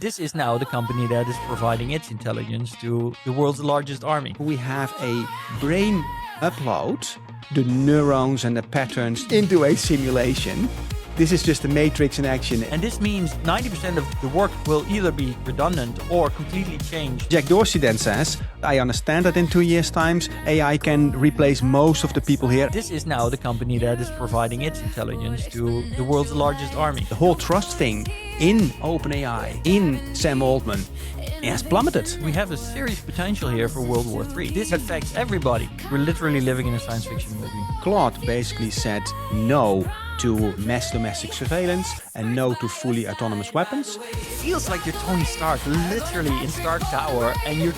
This is now the company that is providing its intelligence to the world's largest army. We have a brain upload, the neurons and the patterns into a simulation. This is just a matrix in action. And this means 90% of the work will either be redundant or completely changed. Jack Dorsey then says, I understand that in 2 years' time, AI can replace most of the people here. This is now the company that is providing its intelligence to the world's largest army. The whole trust thing in OpenAI, in Sam Altman, has plummeted. We have a serious potential here for World War III. This affects everybody. We're literally living in a science fiction movie. Claude basically said no to mass domestic surveillance and no to fully autonomous weapons. It feels like you're Tony Stark, literally in Stark Tower, and you're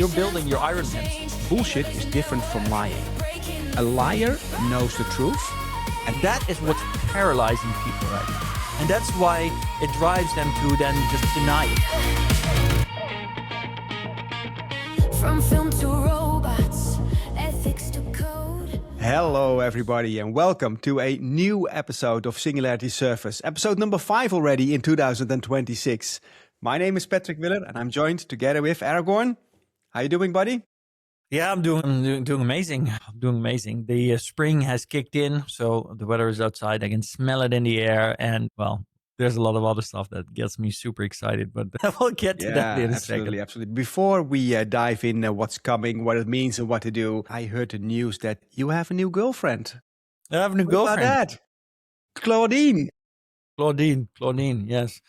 building your Iron Man. Bullshit is different from lying. A liar knows the truth, and that is what's paralyzing people right now. And that's why it drives them to then just deny it. From film to robots, ethics to code. Hello everybody and welcome to a new episode of Singularity Surface. Episode number 5 already in 2026. My name is Patrick Miller and I'm joined together with Aragorn. How you doing, buddy? Yeah, I'm doing amazing. I'm doing amazing. The spring has kicked in, so the weather is outside. I can smell it in the air, and well, there's a lot of other stuff that gets me super excited, but we'll get to that in a second. Absolutely. Before we dive in what's coming, what it means and what to do, I heard the news that you have a new girlfriend. I have a new girlfriend. What about that? Claudine, yes.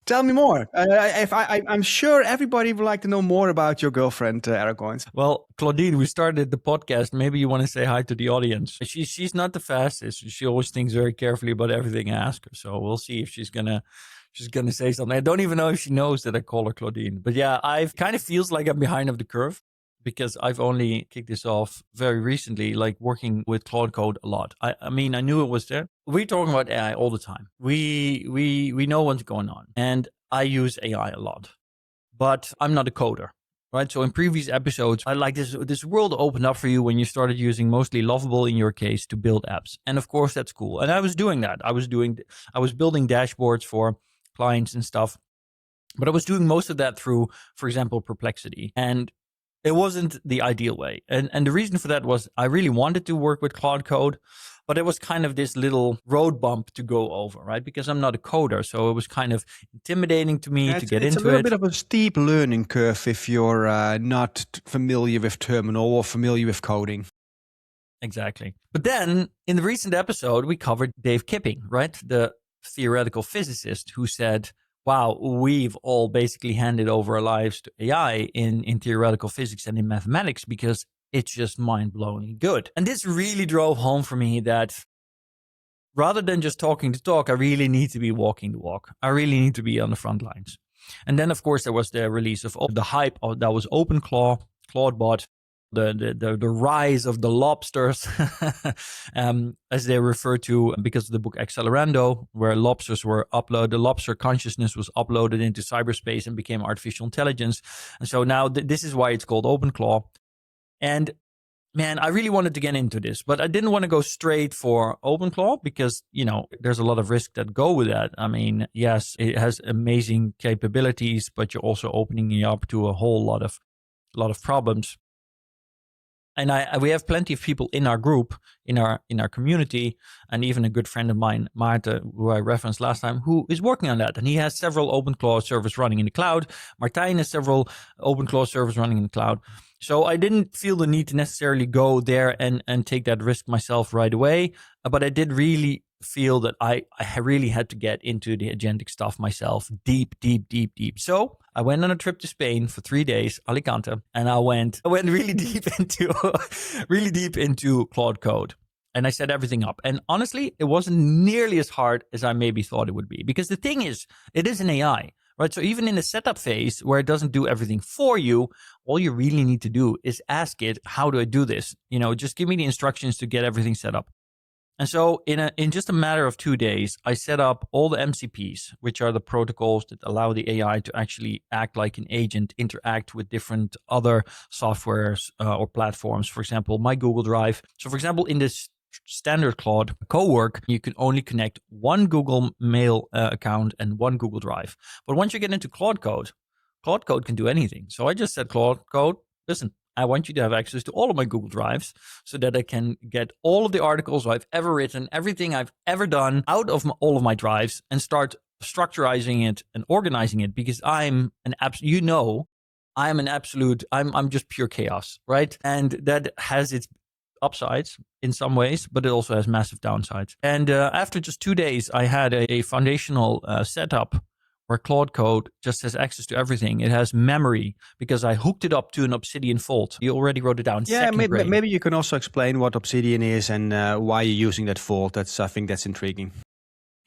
Tell me more. I'm sure everybody would like to know more about your girlfriend, Aragorn. Well, Claudine, we started the podcast. Maybe you want to say hi to the audience. She's not the fastest. She always thinks very carefully about everything I ask her. So we'll see if she's gonna say something. I don't even know if she knows that I call her Claudine. But yeah, I've kind of feels like I'm behind of the curve, because I've only kicked this off very recently, like working with Claude Code a lot. I mean, I knew it was there. We're talking about AI all the time. We know what's going on. And I use AI a lot. But I'm not a coder, right? So in previous episodes, I like this world opened up for you when you started using mostly Lovable, in your case, to build apps. And of course, that's cool. And I was doing that. I was building dashboards for clients and stuff. But I was doing most of that through, for example, Perplexity. And it wasn't the ideal way. And the reason for that was I really wanted to work with Claude Code, but it was kind of this little road bump to go over, right? Because I'm not a coder. So it was kind of intimidating to me to get into it. It's a little bit of a steep learning curve if you're not familiar with terminal or familiar with coding. Exactly. But then in the recent episode, we covered Dave Kipping, right? The theoretical physicist who said, wow, we've all basically handed over our lives to AI in theoretical physics and in mathematics because it's just mind-blowingly good. And this really drove home for me that rather than just talking the talk, I really need to be walking the walk. I really need to be on the front lines. And then, of course, there was the release of the hype that was Claudebot, the rise of the lobsters, as they refer to, because of the book Accelerando, where lobsters were uploaded, the lobster consciousness was uploaded into cyberspace and became artificial intelligence. And so now this is why it's called OpenClaw. And man, I really wanted to get into this, but I didn't want to go straight for OpenClaw because, there's a lot of risk that go with that. I mean, yes, it has amazing capabilities, but you're also opening it up to a whole lot of problems. And we have plenty of people in our group, in our community, and even a good friend of mine, Maarten, who I referenced last time, who is working on that. And he has several OpenClaw servers running in the cloud. Martijn has several OpenClaw servers running in the cloud. So I didn't feel the need to necessarily go there and take that risk myself right away. But I did really feel that I really had to get into the agentic stuff myself, deep. So I went on a trip to Spain for 3 days, Alicante, and I went really deep into Claude Code. And I set everything up. And honestly, it wasn't nearly as hard as I maybe thought it would be. Because the thing is, it is an AI, right? So even in the setup phase where it doesn't do everything for you, all you really need to do is ask it, how do I do this? Just give me the instructions to get everything set up. And so in just a matter of 2 days, I set up all the MCPs, which are the protocols that allow the AI to actually act like an agent, interact with different other softwares or platforms. For example, my Google Drive. So for example, in this standard Claude co-work, you can only connect one Google Mail account and one Google Drive. But once you get into Claude Code can do anything. So I just said, Claude Code, listen, I want you to have access to all of my Google Drives so that I can get all of the articles I've ever written, everything I've ever done out of all of my drives and start structurizing it and organizing it, because I'm just pure chaos, right? And that has its upsides in some ways, but it also has massive downsides. And after just 2 days, I had a foundational setup where Claude Code just has access to everything. It has memory because I hooked it up to an Obsidian vault. You already wrote it down. Yeah, maybe you can also explain what Obsidian is and why you're using that vault. I think that's intriguing.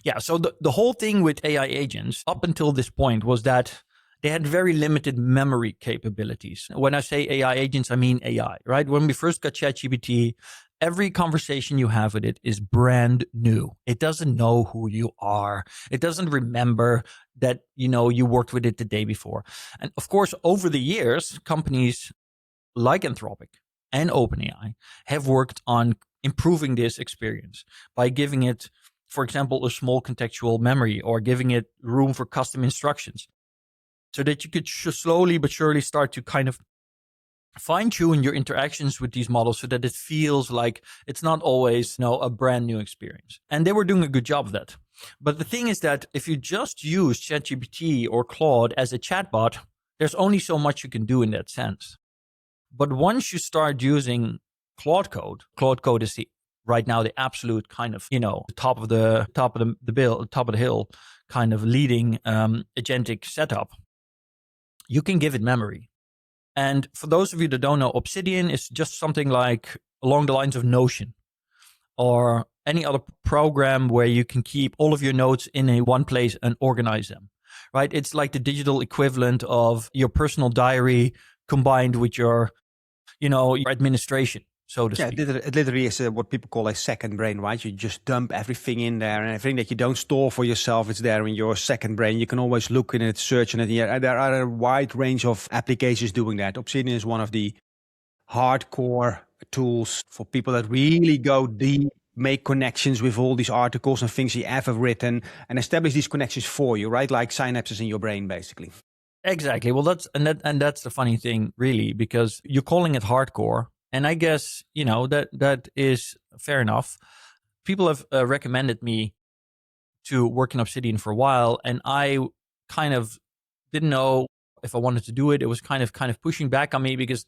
Yeah, so the whole thing with AI agents up until this point was that they had very limited memory capabilities. When I say AI agents, I mean AI, right? When we first got ChatGPT, every conversation you have with it is brand new. It doesn't know who you are. It doesn't remember that, you worked with it the day before. And of course, over the years, companies like Anthropic and OpenAI have worked on improving this experience by giving it, for example, a small contextual memory or giving it room for custom instructions, so that you could slowly but surely start to kind of fine-tune your interactions with these models so that it feels like it's not always a brand new experience. And they were doing a good job of that. But the thing is that if you just use ChatGPT or Claude as a chatbot, there's only so much you can do in that sense. But once you start using Claude Code is right now the absolute kind of, top of the hill kind of leading agentic setup. You can give it memory. And for those of you that don't know, Obsidian is just something like along the lines of Notion or any other program where you can keep all of your notes in one place and organize them, right? It's like the digital equivalent of your personal diary combined with your administration, so to speak. It literally is what people call a second brain, right? You just dump everything in there, and everything that you don't store for yourself, it's there in your second brain. You can always look in it, search in it. Yeah, there are a wide range of applications doing that. Obsidian is one of the hardcore tools for people that really go deep, make connections with all these articles and things you ever written, and establish these connections for you, right? Like synapses in your brain, basically. Exactly. Well, that's the funny thing, really, because you're calling it hardcore. And I guess, that is fair enough. People have recommended me to work in Obsidian for a while, and I kind of didn't know if I wanted to do it. It was kind of pushing back on me because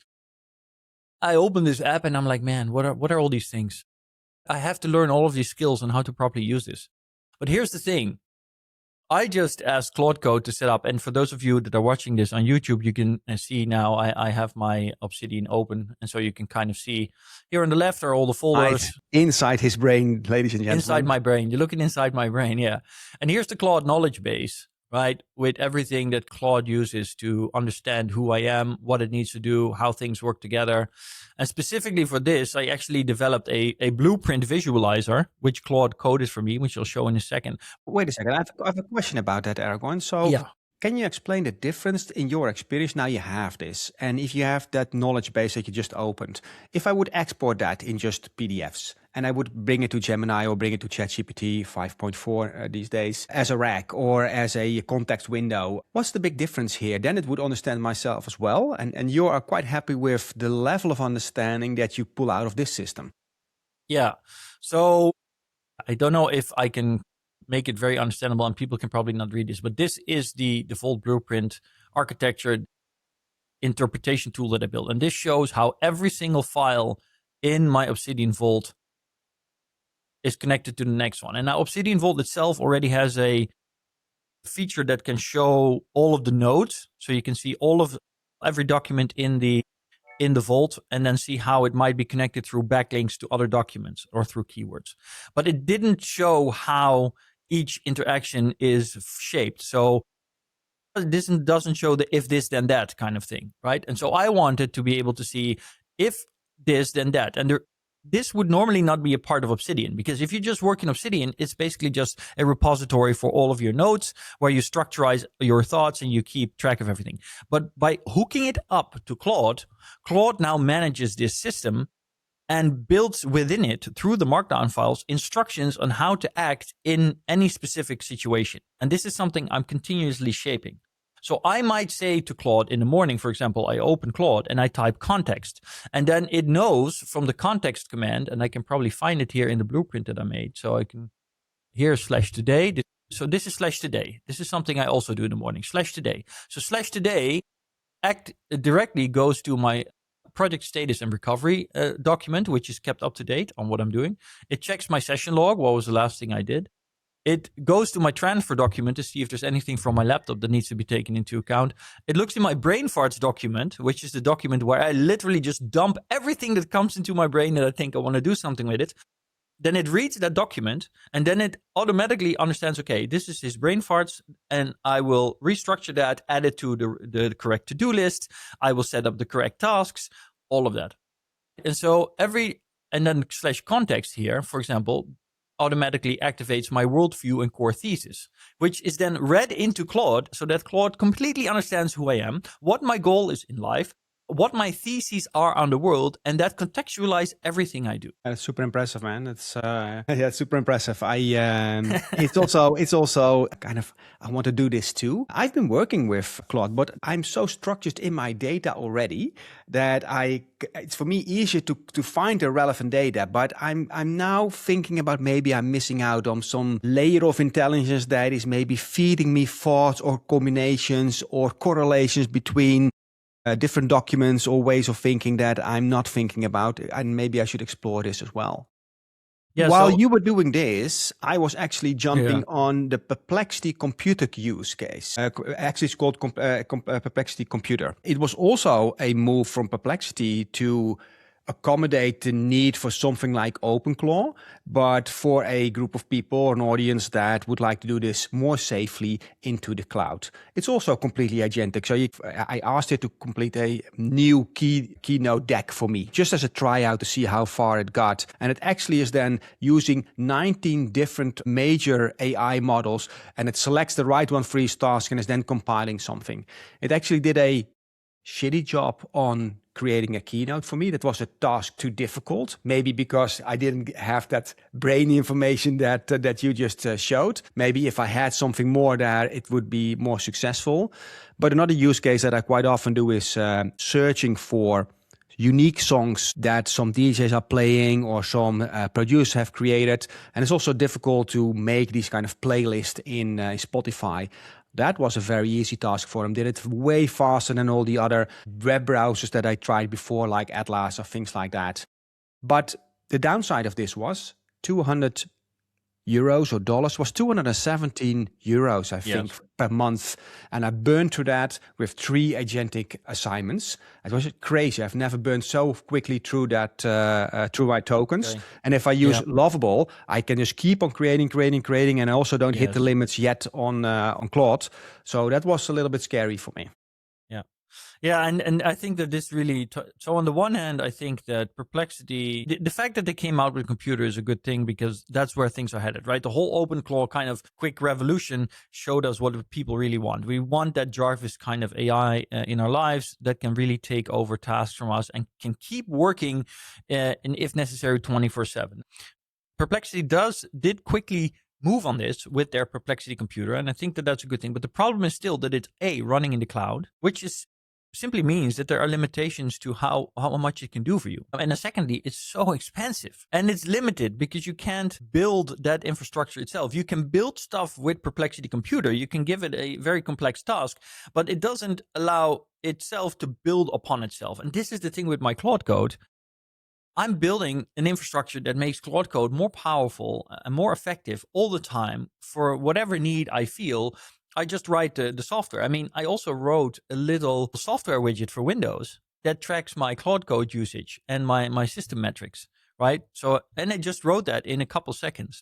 I opened this app and I'm like, man, what are all these things? I have to learn all of these skills on how to properly use this. But here's the thing. I just asked Claude Code to set up, and for those of you that are watching this on YouTube, you can see now I have my Obsidian open, and so you can kind of see here on the left are all the folders. Inside his brain, ladies and gentlemen. Inside my brain. You're looking inside my brain, yeah. And here's the Claude knowledge base, right? With everything that Claude uses to understand who I am, what it needs to do, how things work together. And specifically for this, I actually developed a blueprint visualizer, which Claude Code is for me, which I'll show in a second. Wait a second. I have a question about that, Aragorn. So yeah. Can you explain the difference in your experience? Now you have this, and if you have that knowledge base that you just opened, if I would export that in just PDFs and I would bring it to Gemini or bring it to ChatGPT 5.4 these days as a rack or as a context window, what's the big difference here? Then it would understand myself as well. And you are quite happy with the level of understanding that you pull out of this system. Yeah. So I don't know if I can make it very understandable, and people can probably not read this, but this is the default blueprint architecture interpretation tool that I built. And this shows how every single file in my Obsidian Vault is connected to the next one. And now Obsidian Vault itself already has a feature that can show all of the nodes. So you can see every document in the vault and then see how it might be connected through backlinks to other documents or through keywords. But it didn't show how each interaction is shaped. So this doesn't show the if this then that kind of thing, right? And so I wanted to be able to see if this then that. And this would normally not be a part of Obsidian, because if you just work in Obsidian, it's basically just a repository for all of your notes where you structurize your thoughts and you keep track of everything. But by hooking it up to Claude now manages this system and builds within it, through the markdown files, instructions on how to act in any specific situation. And this is something I'm continuously shaping. So I might say to Claude in the morning, for example, I open Claude and I type context, and then it knows from the context command, and I can probably find it here in the blueprint that I made. So I can, here /today. So this is /today. This is something I also do in the morning, /today. So /today directly goes to my project status and recovery document, which is kept up to date on what I'm doing. It checks my session log. What was the last thing I did? It goes to my transfer document to see if there's anything from my laptop that needs to be taken into account. It looks in my brain farts document, which is the document where I literally just dump everything that comes into my brain that I think I want to do something with it. Then it reads that document, and then it automatically understands, okay, this is his brain farts, and I will restructure that, add it to the correct to-do list. I will set up the correct tasks, all of that. And so and then /context here, for example, automatically activates my worldview and core thesis, which is then read into Claude so that Claude completely understands who I am, what my goal is in life, what my theses are on the world, and that contextualize everything I do. That's super impressive, man. It's it's super impressive. It's also kind of, I want to do this too. I've been working with Claude, but I'm so structured in my data already that it's for me easier to find the relevant data. But I'm now thinking about maybe I'm missing out on some layer of intelligence that is maybe feeding me thoughts or combinations or correlations between different documents or ways of thinking that I'm not thinking about, and maybe I should explore this as well. Yeah, While you were doing this, I was actually jumping on the Perplexity computer use case. Actually, it's called Perplexity Computer. It was also a move from Perplexity to accommodate the need for something like OpenClaw, but for a group of people, an audience that would like to do this more safely into the cloud. It's also completely agentic. So I asked it to complete a new keynote deck for me, just as a tryout to see how far it got. And it actually is then using 19 different major AI models, and it selects the right one for each task and is then compiling something. It actually did a shitty job on creating a keynote for me. That was a task too difficult, maybe because I didn't have that brain information that you just showed. Maybe if I had something more there, it would be more successful. But another use case that I quite often do is searching for unique songs that some DJs are playing or some producers have created. And it's also difficult to make these kind of playlists in Spotify. That was a very easy task for him. Did it way faster than all the other web browsers that I tried before, like Atlas or things like that. But the downside of this was 200 euros or dollars was 217 euros, I think, per month. And I burned through that with 3 agentic assignments. It was crazy. I've never burned so quickly through that, through my tokens. Okay. And if I use Lovable, I can just keep on creating, and I also don't hit the limits yet on Claude. So that was a little bit scary for me. Yeah, and I think that this really... So on the one hand, I think that Perplexity... The fact that they came out with a computer is a good thing because that's where things are headed, right? The whole OpenClaw kind of quick revolution showed us what people really want. We want that Jarvis kind of AI in our lives that can really take over tasks from us and can keep working, and if necessary, 24/7. Perplexity did quickly move on this with their Perplexity computer, and I think that that's a good thing. But the problem is still that it's running in the cloud, which is simply means that there are limitations to how much it can do for you. And secondly, it's so expensive and it's limited because you can't build that infrastructure itself. You can build stuff with Perplexity Computer. You can give it a very complex task, but it doesn't allow itself to build upon itself. And this is the thing with my Claude Code. I'm building an infrastructure that makes Claude Code more powerful and more effective all the time for whatever need I feel. I just write the software. I mean, I also wrote a little software widget for Windows that tracks my Claude Code usage and my system metrics, right? So, and I just wrote that in a couple seconds.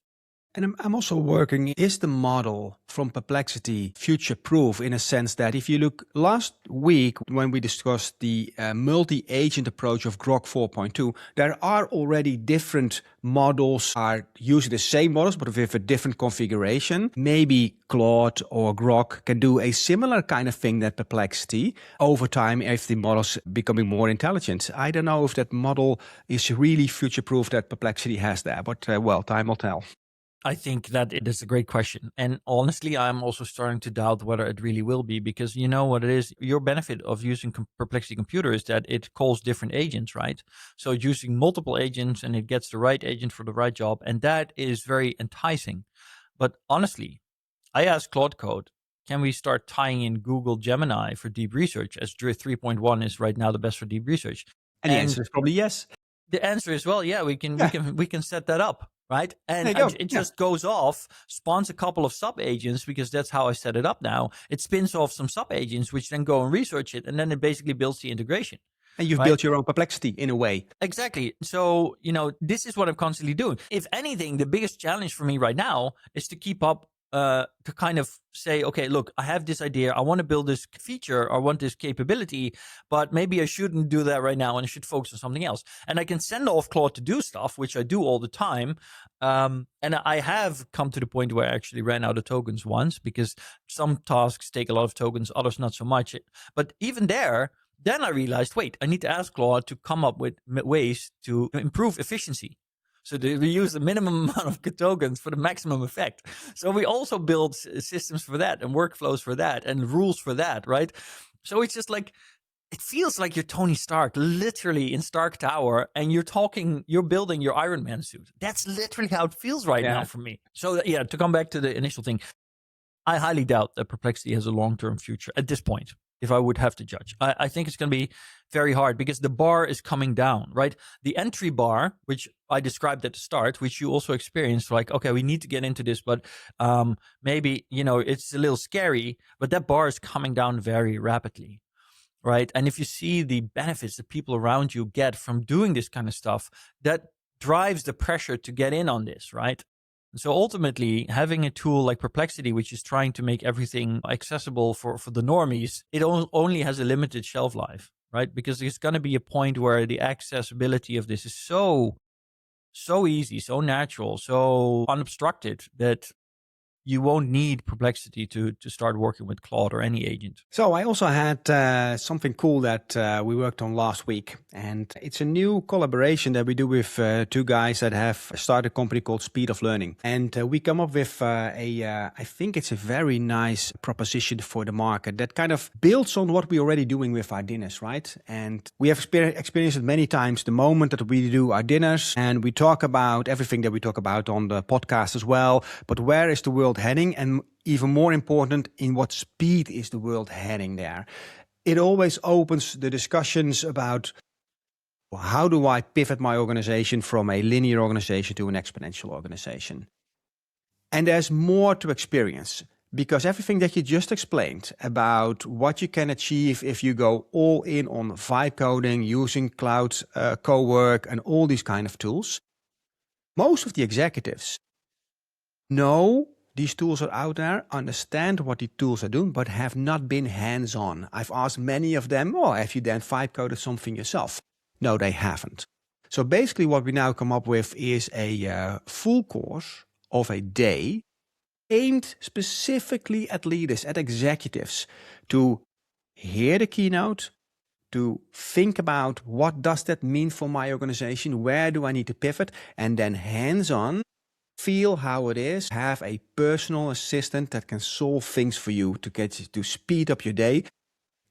And I'm also working, is the model from Perplexity future-proof in a sense that if you look last week when we discussed the multi-agent approach of Grok 4.2, there are already different models are using the same models but with a different configuration. Maybe Claude or Grok can do a similar kind of thing that Perplexity over time if the models becoming more intelligent. I don't know if that model is really future-proof that Perplexity has there, but well, time will tell. I think that it is a great question. And honestly, I'm also starting to doubt whether it really will be, because you know what it is? Your benefit of using Perplexity Computer is that it calls different agents, right? So it's using multiple agents and it gets the right agent for the right job. And that is very enticing. But honestly, I asked Claude Code, can we start tying in Google Gemini for deep research, as 3.1 is right now the best for deep research? And the answer is probably yes. The answer is, well, yeah, we can set that up. Right. And it just goes off, spawns a couple of sub agents, because that's how I set it up now. It spins off some sub agents, which then go and research it. And then it basically builds the integration. And you've built your own Perplexity in a way. Exactly. So, this is what I'm constantly doing. If anything, the biggest challenge for me right now is to keep up, to kind of say, okay, look, I have this idea. I want to build this feature. I want this capability, but maybe I shouldn't do that right now and I should focus on something else. And I can send off Claude to do stuff, which I do all the time. And I have come to the point where I actually ran out of tokens once, because some tasks take a lot of tokens, others not so much. But even there, then I realized, wait, I need to ask Claude to come up with ways to improve efficiency. So we use the minimum amount of tokens for the maximum effect. So we also build systems for that and workflows for that and rules for that, right? So it's just like, it feels like you're Tony Stark, literally in Stark Tower, and you're building your Iron Man suit. That's literally how it feels right now for me. So yeah, to come back to the initial thing, I highly doubt that Perplexity has a long-term future at this point, if I would have to judge. I think it's going to be very hard because the bar is coming down, right? The entry bar, which I described at the start, which you also experienced, like, okay, we need to get into this, but maybe, it's a little scary, but that bar is coming down very rapidly, right? And if you see the benefits that people around you get from doing this kind of stuff, that drives the pressure to get in on this, right? So ultimately, having a tool like Perplexity, which is trying to make everything accessible for the normies, it only has a limited shelf life, right? Because there's going to be a point where the accessibility of this is so easy, so natural, so unobstructed that you won't need Perplexity to start working with Claude or any agent. So I also had something cool that we worked on last week. And it's a new collaboration that we do with two guys that have started a company called Speed of Learning. And we come up with I think it's a very nice proposition for the market that kind of builds on what we're already doing with our dinners, right? And we have experienced it many times, the moment that we do our dinners and we talk about everything that we talk about on the podcast as well. But where is the world heading, and even more important, in what speed is the world heading there? It always opens the discussions about how do I pivot my organization from a linear organization to an exponential organization. And there's more to experience, because everything that you just explained about what you can achieve if you go all in on vibe coding, using cloud co-work and all these kind of tools, most of the executives know these tools are out there, understand what the tools are doing, but have not been hands-on. I've asked many of them, have you then vibe coded something yourself? No, they haven't. So basically what we now come up with is a full course of a day aimed specifically at leaders, at executives, to hear the keynote, to think about what does that mean for my organization, where do I need to pivot, and then hands-on, feel how it is, have a personal assistant that can solve things for you to get you to speed up your day,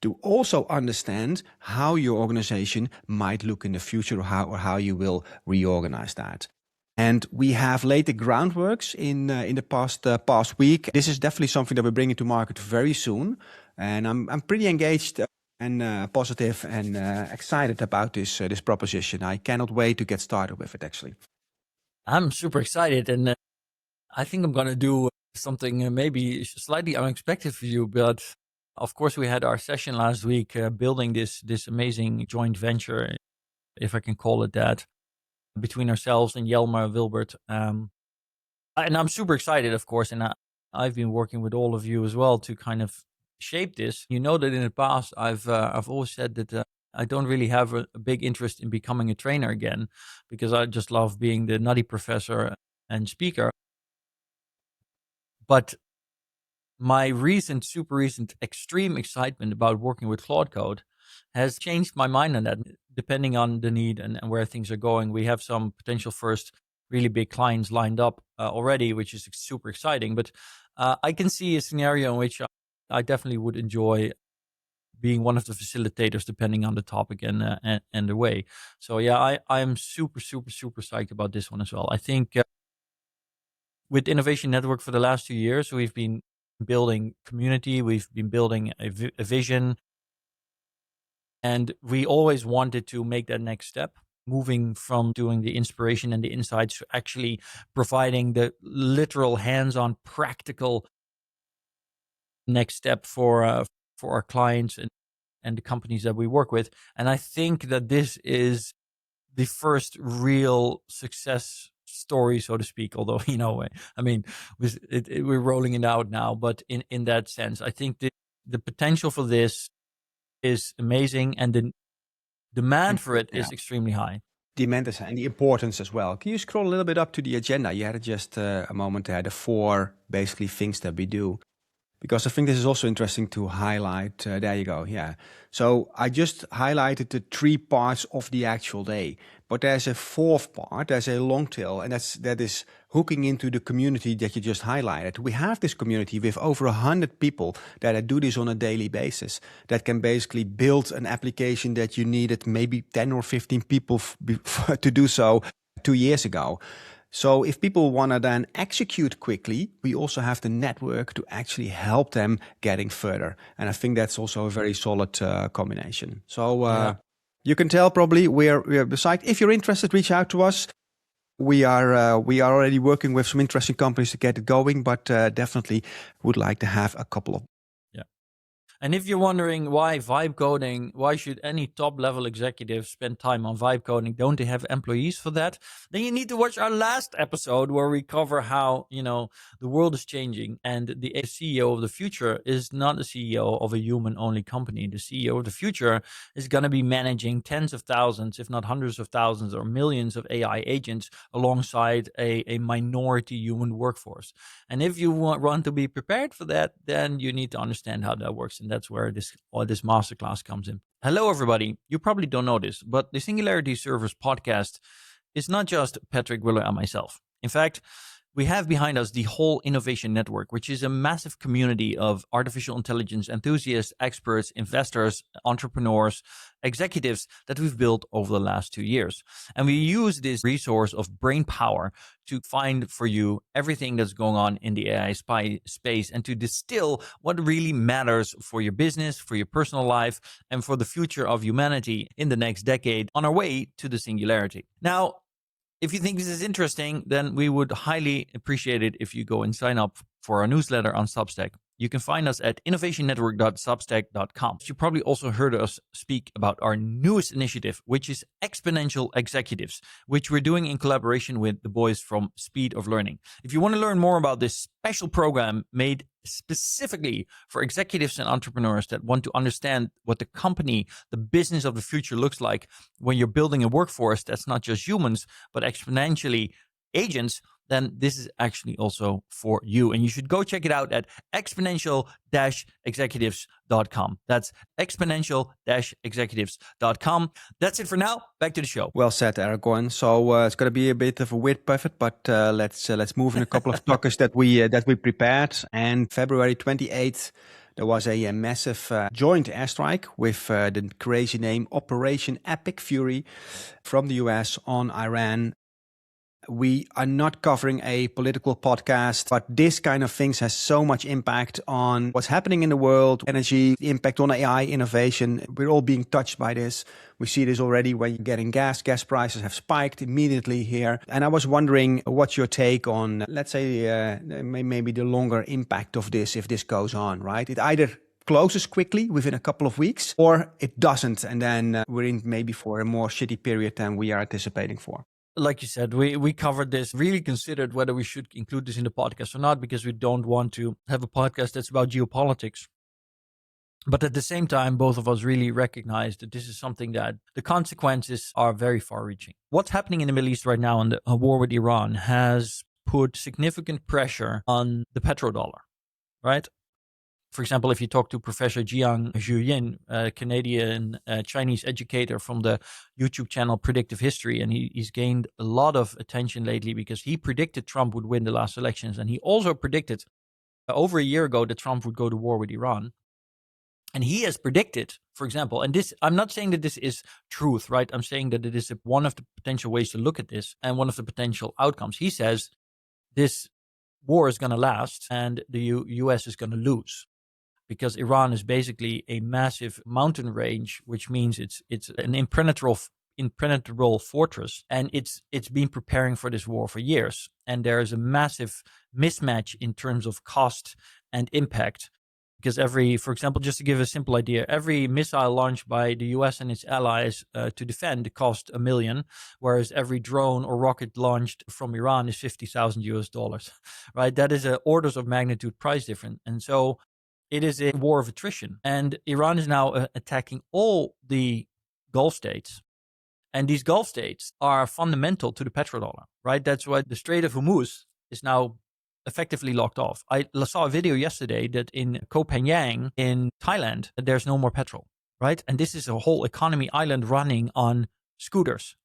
to also understand how your organization might look in the future or how you will reorganize that. And we have laid the groundworks in the past week. This is definitely something that we're bringing to market very soon. And I'm pretty engaged and positive and excited about this proposition. I cannot wait to get started with it, actually. I'm super excited, and I think I'm going to do something maybe slightly unexpected for you, but of course we had our session last week building this amazing joint venture, if I can call it that, between ourselves and Jelmer Wilbert. And I'm super excited, of course, and I've been working with all of you as well to kind of shape this. You know that in the past, I've always said that I don't really have a big interest in becoming a trainer again, because I just love being the nutty professor and speaker. But my super recent extreme excitement about working with Claude Code has changed my mind on that, depending on the need and where things are going. We have some potential first really big clients lined up already, which is super exciting. But I can see a scenario in which I definitely would enjoy being one of the facilitators, depending on the topic and the way. So yeah, I'm super psyched about this one as well. I think with Innovation Network for the last 2 years, we've been building community, we've been building a vision, and we always wanted to make that next step, moving from doing the inspiration and the insights to actually providing the literal hands-on practical next step for our clients and the companies that we work with. And I think that this is the first real success story, so to speak, although, I mean, we're rolling it out now, but in that sense, I think the potential for this is amazing, and the demand for it is extremely high. Demand is, and the importance as well. Can you scroll a little bit up to the agenda? You had just a moment there, the 4 basically things that we do. Because I think this is also interesting to highlight. There you go. Yeah. So I just highlighted the 3 parts of the actual day, but there's a 4th part. There's a long tail, and that is hooking into the community that you just highlighted. We have this community with over 100 people that do this on a daily basis, that can basically build an application that you needed maybe 10 or 15 people to do so 2 years ago. So if people want to then execute quickly, we also have the network to actually help them getting further. And I think that's also a very solid combination. So you can tell probably we're psyched. If you're interested, reach out to us. We are already working with some interesting companies to get it going, but definitely would like to have a couple of. And if you're wondering why vibe coding, why should any top level executive spend time on vibe coding? Don't they have employees for that? Then you need to watch our last episode where we cover how, the world is changing, and the CEO of the future is not the CEO of a human only company. The CEO of the future is going to be managing tens of thousands, if not hundreds of thousands or millions of AI agents alongside a minority human workforce. And if you want to be prepared for that, then you need to understand how that works. And that's where this masterclass comes in. Hello, everybody. You probably don't know this, but the Singularity Servers podcast is not just Patrick Willer and myself. In fact, we have behind us the whole Innovation Network, which is a massive community of artificial intelligence enthusiasts, experts, investors, entrepreneurs, executives that we've built over the last 2 years. And we use this resource of brain power to find for you everything that's going on in the AI space and to distill what really matters for your business, for your personal life, and for the future of humanity in the next decade on our way to the singularity. Now, if you think this is interesting, then we would highly appreciate it if you go and sign up for our newsletter on Substack. You can find us at innovationnetwork.substack.com. You probably also heard us speak about our newest initiative, which is Exponential Executives, which we're doing in collaboration with the boys from Speed of Learning. If you want to learn more about this special program made specifically for executives and entrepreneurs that want to understand what the company, the business of the future looks like when you're building a workforce that's not just humans, but exponentially agents, then this is actually also for you. And you should go check it out at exponential-executives.com. That's exponential-executives.com. That's it for now. Back to the show. Well said, Aragorn. So it's going to be a bit of a weird pivot, but let's move in a couple of topics that we prepared. And February 28th, there was a massive joint airstrike with the crazy name Operation Epic Fury from the US on Iran. We are not covering a political podcast, but this kind of things has so much impact on what's happening in the world, energy, the impact on AI, innovation. We're all being touched by this. We see this already when you're getting gas. Gas prices have spiked immediately here. And I was wondering, what's your take on, let's say, maybe the longer impact of this if this goes on, right? It either closes quickly within a couple of weeks or it doesn't. And then we're in maybe for a more shitty period than we are anticipating for. like you said, we covered this, really considered whether we should include this in the podcast or not, because we don't want to have a podcast that's about geopolitics. But at the same time, both of us really recognize that this is something that the consequences are very far-reaching. What's happening in the Middle East right now in the war with Iran has put significant pressure on the petrodollar, right? For example, if you talk to Professor Jiang Zhuyin, a Canadian Chinese educator from the YouTube channel Predictive History, and he's gained a lot of attention lately because he predicted Trump would win the last elections. And he also predicted over a year ago that Trump would go to war with Iran. And he has predicted, for example, and this, I'm not saying that this is truth, right? I'm saying that it is one of the potential ways to look at this and one of the potential outcomes. He says this war is going to last and the US is going to lose because Iran is basically a massive mountain range, which means it's an impenetrable fortress. And it's been preparing for this war for years. And there is a massive mismatch in terms of cost and impact. Because for example, just to give a simple idea, every missile launched by the US and its allies to defend cost $1 million, whereas every drone or rocket launched from Iran is $50,000, right? That is orders of magnitude price difference. And so it is a war of attrition. And Iran is now attacking all the Gulf states. And these Gulf states are fundamental to the petrodollar, right? That's why the Strait of Hormuz is now effectively locked off. I saw a video yesterday that in Koh Phangan in Thailand, there's no more petrol, right? And this is a whole economy island running on scooters,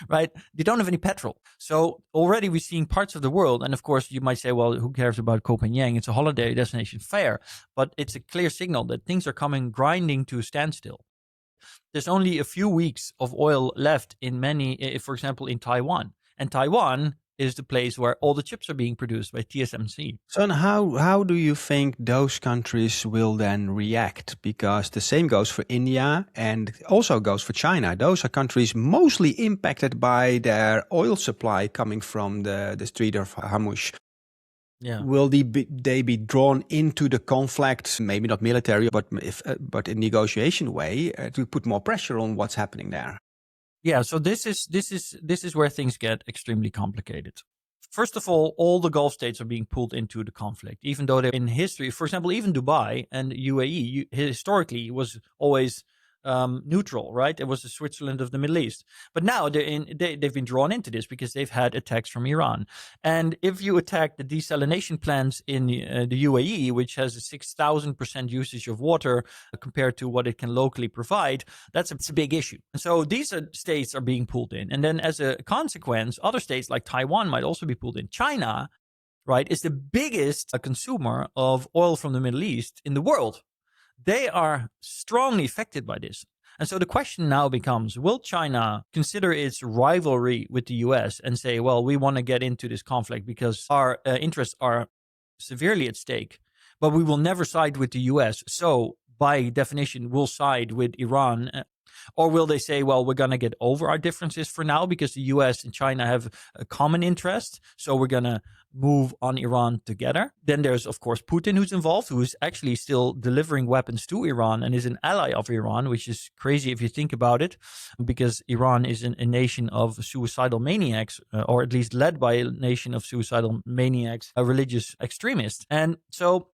right? They don't have any petrol. So already we're seeing parts of the world. And of course, you might say, well, who cares about Koh Phangan? It's a holiday destination, fair. But it's a clear signal that things are coming grinding to a standstill. There's only a few weeks of oil left in for example, in Taiwan. And Taiwan is the place where all the chips are being produced by TSMC. So and how do you think those countries will then react? Because the same goes for India and also goes for China. Those are countries mostly impacted by their oil supply coming from the Strait of Hormuz. Yeah. Will they be drawn into the conflict, maybe not military, but in negotiation way, to put more pressure on what's happening there? Yeah, so this is where things get extremely complicated. First of all the Gulf states are being pulled into the conflict, even though they're in history. For example, even Dubai and UAE historically was always neutral, right? It was the Switzerland of the Middle East. But now they've been drawn into this because they've had attacks from Iran. And if you attack the desalination plants in the UAE, which has a 6,000% usage of water compared to what it can locally provide, that's a big issue. And so these states are being pulled in. And then as a consequence, other states like Taiwan might also be pulled in. China, right, is the biggest consumer of oil from the Middle East in the world. They are strongly affected by this. And so the question now becomes, will China consider its rivalry with the US and say, well, we want to get into this conflict because our interests are severely at stake, but we will never side with the US. So by definition, we'll side with Iran. Or will they say, well, we're going to get over our differences for now because the US and China have a common interest. So we're going to move on Iran together. Then there's, of course, Putin who's involved, who is actually still delivering weapons to Iran and is an ally of Iran, which is crazy if you think about it, because Iran is a nation of suicidal maniacs, or at least led by a nation of suicidal maniacs, religious extremists. And so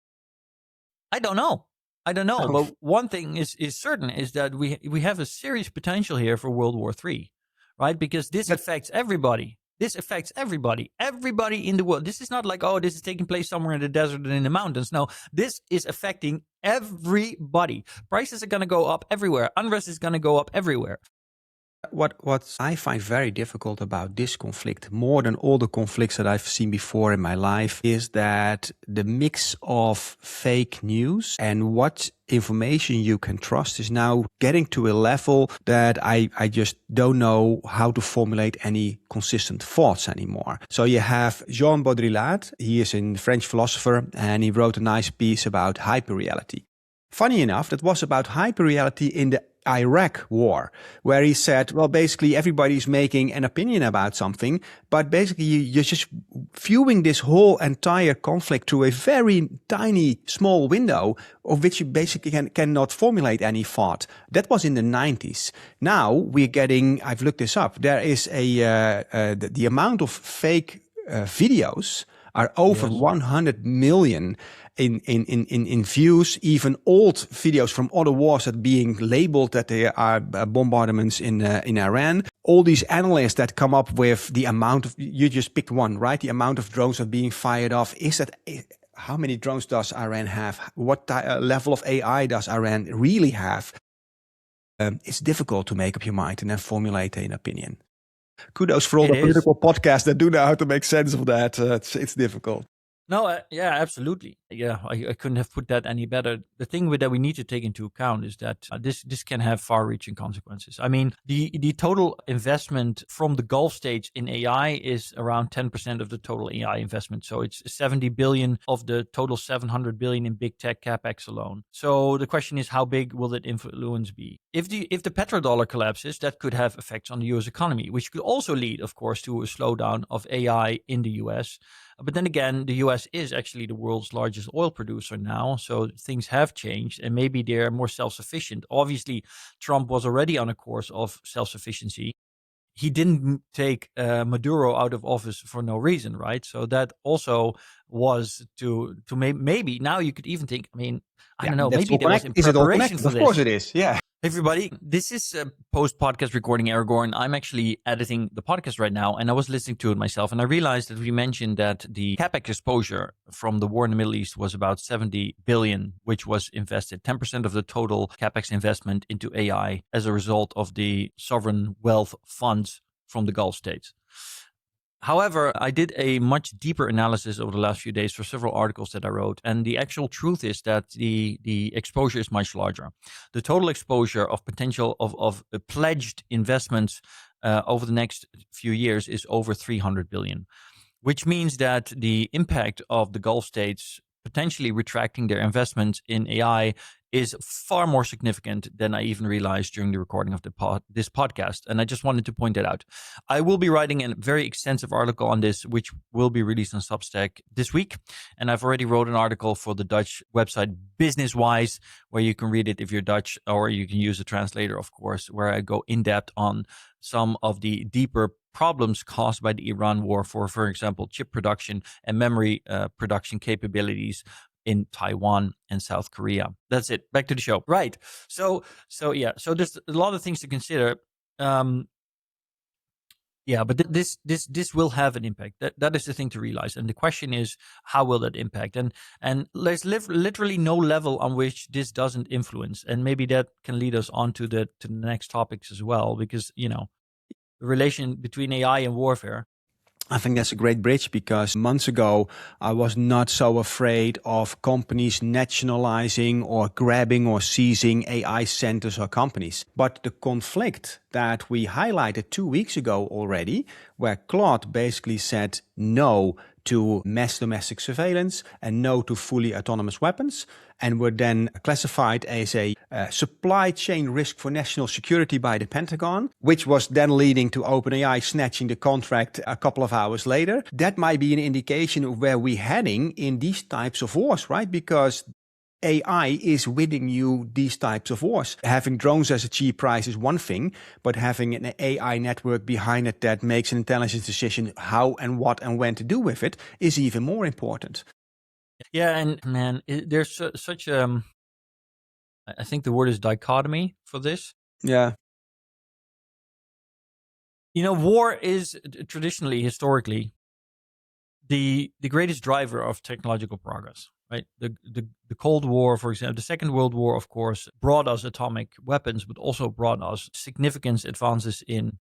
I don't know. But one thing is certain is that we have a serious potential here for World War III, right? Because this affects everybody. This affects everybody in the world. This is not like, oh, this is taking place somewhere in the desert and in the mountains. No, this is affecting everybody. Prices are going to go up everywhere. Unrest is going to go up everywhere. What I find very difficult about this conflict, more than all the conflicts that I've seen before in my life, is that the mix of fake news and what information you can trust is now getting to a level that I just don't know how to formulate any consistent thoughts anymore. So you have Jean Baudrillard, he is a French philosopher, and he wrote a nice piece about hyperreality. Funny enough, that was about hyperreality in the Iraq war, where he said, well, basically everybody's making an opinion about something, but basically you're just viewing this whole entire conflict through a very tiny, small window of which you basically cannot formulate any thought. That was in the 90s. Now we're getting, I've looked this up, there is the amount of fake videos are over 100 million in views. Even old videos from other wars that being labeled that they are bombardments in Iran. All these analysts that come up with the amount of, you just picked one, right? The amount of drones that are being fired off. How many drones does Iran have? What level of AI does Iran really have? It's difficult to make up your mind and then formulate an opinion. Kudos for all the political podcasts that do know how to make sense of that. It's difficult. No, yeah, absolutely. Yeah, I couldn't have put that any better. The thing that we need to take into account is that this can have far-reaching consequences. I mean, the total investment from the Gulf states in AI is around 10% of the total AI investment. So it's 70 billion of the total 700 billion in big tech capex alone. So the question is, how big will that influence be? If the petrodollar collapses, that could have effects on the US economy, which could also lead, of course, to a slowdown of AI in the US. But then again, the US is actually the world's largest oil producer now. So things have changed and maybe they're more self-sufficient. Obviously, Trump was already on a course of self-sufficiency. He didn't take Maduro out of office for no reason, right? So that also was to maybe now you could even think, I mean, I don't know, maybe there was in preparation for this. Of course it is, yeah. Hey everybody, this is a post-podcast recording Aragorn. I'm actually editing the podcast right now, and I was listening to it myself, and I realized that we mentioned that the capex exposure from the war in the Middle East was about 70 billion, which was invested, 10% of the total capex investment into AI as a result of the sovereign wealth funds from the Gulf states. However, I did a much deeper analysis over the last few days for several articles that I wrote, and the actual truth is that the exposure is much larger. The total exposure of potential of pledged investments over the next few years is over 300 billion, which means that the impact of the Gulf states potentially retracting their investments in AI is far more significant than I even realized during the recording of this podcast. And I just wanted to point that out. I will be writing a very extensive article on this, which will be released on Substack this week. And I've already wrote an article for the Dutch website BusinessWise, where you can read it if you're Dutch, or you can use a translator, of course, where I go in depth on some of the deeper problems caused by the Iran war for example, chip production and memory production capabilities in Taiwan and South Korea. That's it. Back to the show. Right. So there's a lot of things to consider. But this will have an impact. That is the thing to realize. And the question is, how will that impact? And there's literally no level on which this doesn't influence. And maybe that can lead us on to the next topics as well, because, the relation between AI and warfare. I think that's a great bridge, because months ago, I was not so afraid of companies nationalizing or grabbing or seizing AI centers or companies. But the conflict that we highlighted 2 weeks ago already, where Claude basically said no to mass domestic surveillance and no to fully autonomous weapons, and were then classified as a supply chain risk for national security by the Pentagon, which was then leading to OpenAI snatching the contract a couple of hours later. That might be an indication of where we're heading in these types of wars, right? Because AI is winning you these types of wars. Having drones as a cheap price is one thing, but having an AI network behind it that makes an intelligent decision how and what and when to do with it is even more important. Yeah, and man, there's such I think the word is dichotomy for this. Yeah. War is traditionally, historically, the greatest driver of technological progress. Right, the Cold War, for example, the Second World War, of course, brought us atomic weapons, but also brought us significant advances in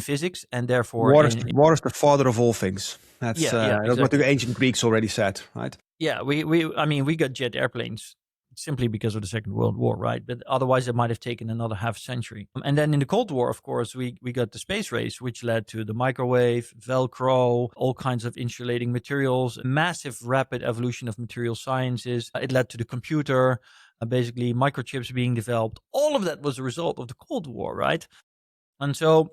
physics, and therefore war is the father of all things. That's exactly what the ancient Greeks already said, right? Yeah, we got jet airplanes simply because of the Second World War, right? But otherwise, it might have taken another half century. And then in the Cold War, of course, we got the space race, which led to the microwave, Velcro, all kinds of insulating materials, massive rapid evolution of material sciences. It led to the computer. basically microchips being developed. All of that was a result of the Cold War, right? And so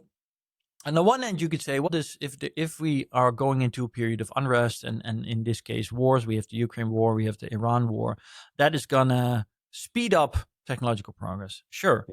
on the one hand, you could say, well, if we are going into a period of unrest and in this case wars, we have the Ukraine war, we have the Iran war, that is gonna speed up technological progress. Sure.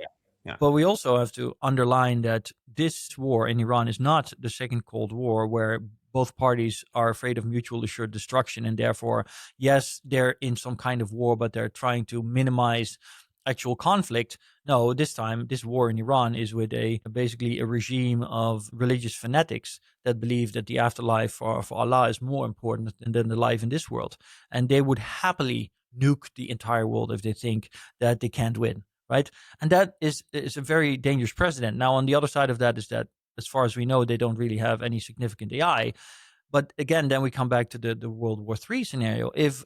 Yeah. But we also have to underline that this war in Iran is not the second Cold War where both parties are afraid of mutual assured destruction. And therefore, yes, they're in some kind of war, but they're trying to minimize actual conflict. No, this time, this war in Iran is with basically a regime of religious fanatics that believe that the afterlife for Allah is more important than the life in this world. And they would happily nuke the entire world if they think that they can't win. Right. And that is a very dangerous precedent. Now, on the other side of that is that, as far as we know, they don't really have any significant AI. But again, then we come back to the World War III scenario. If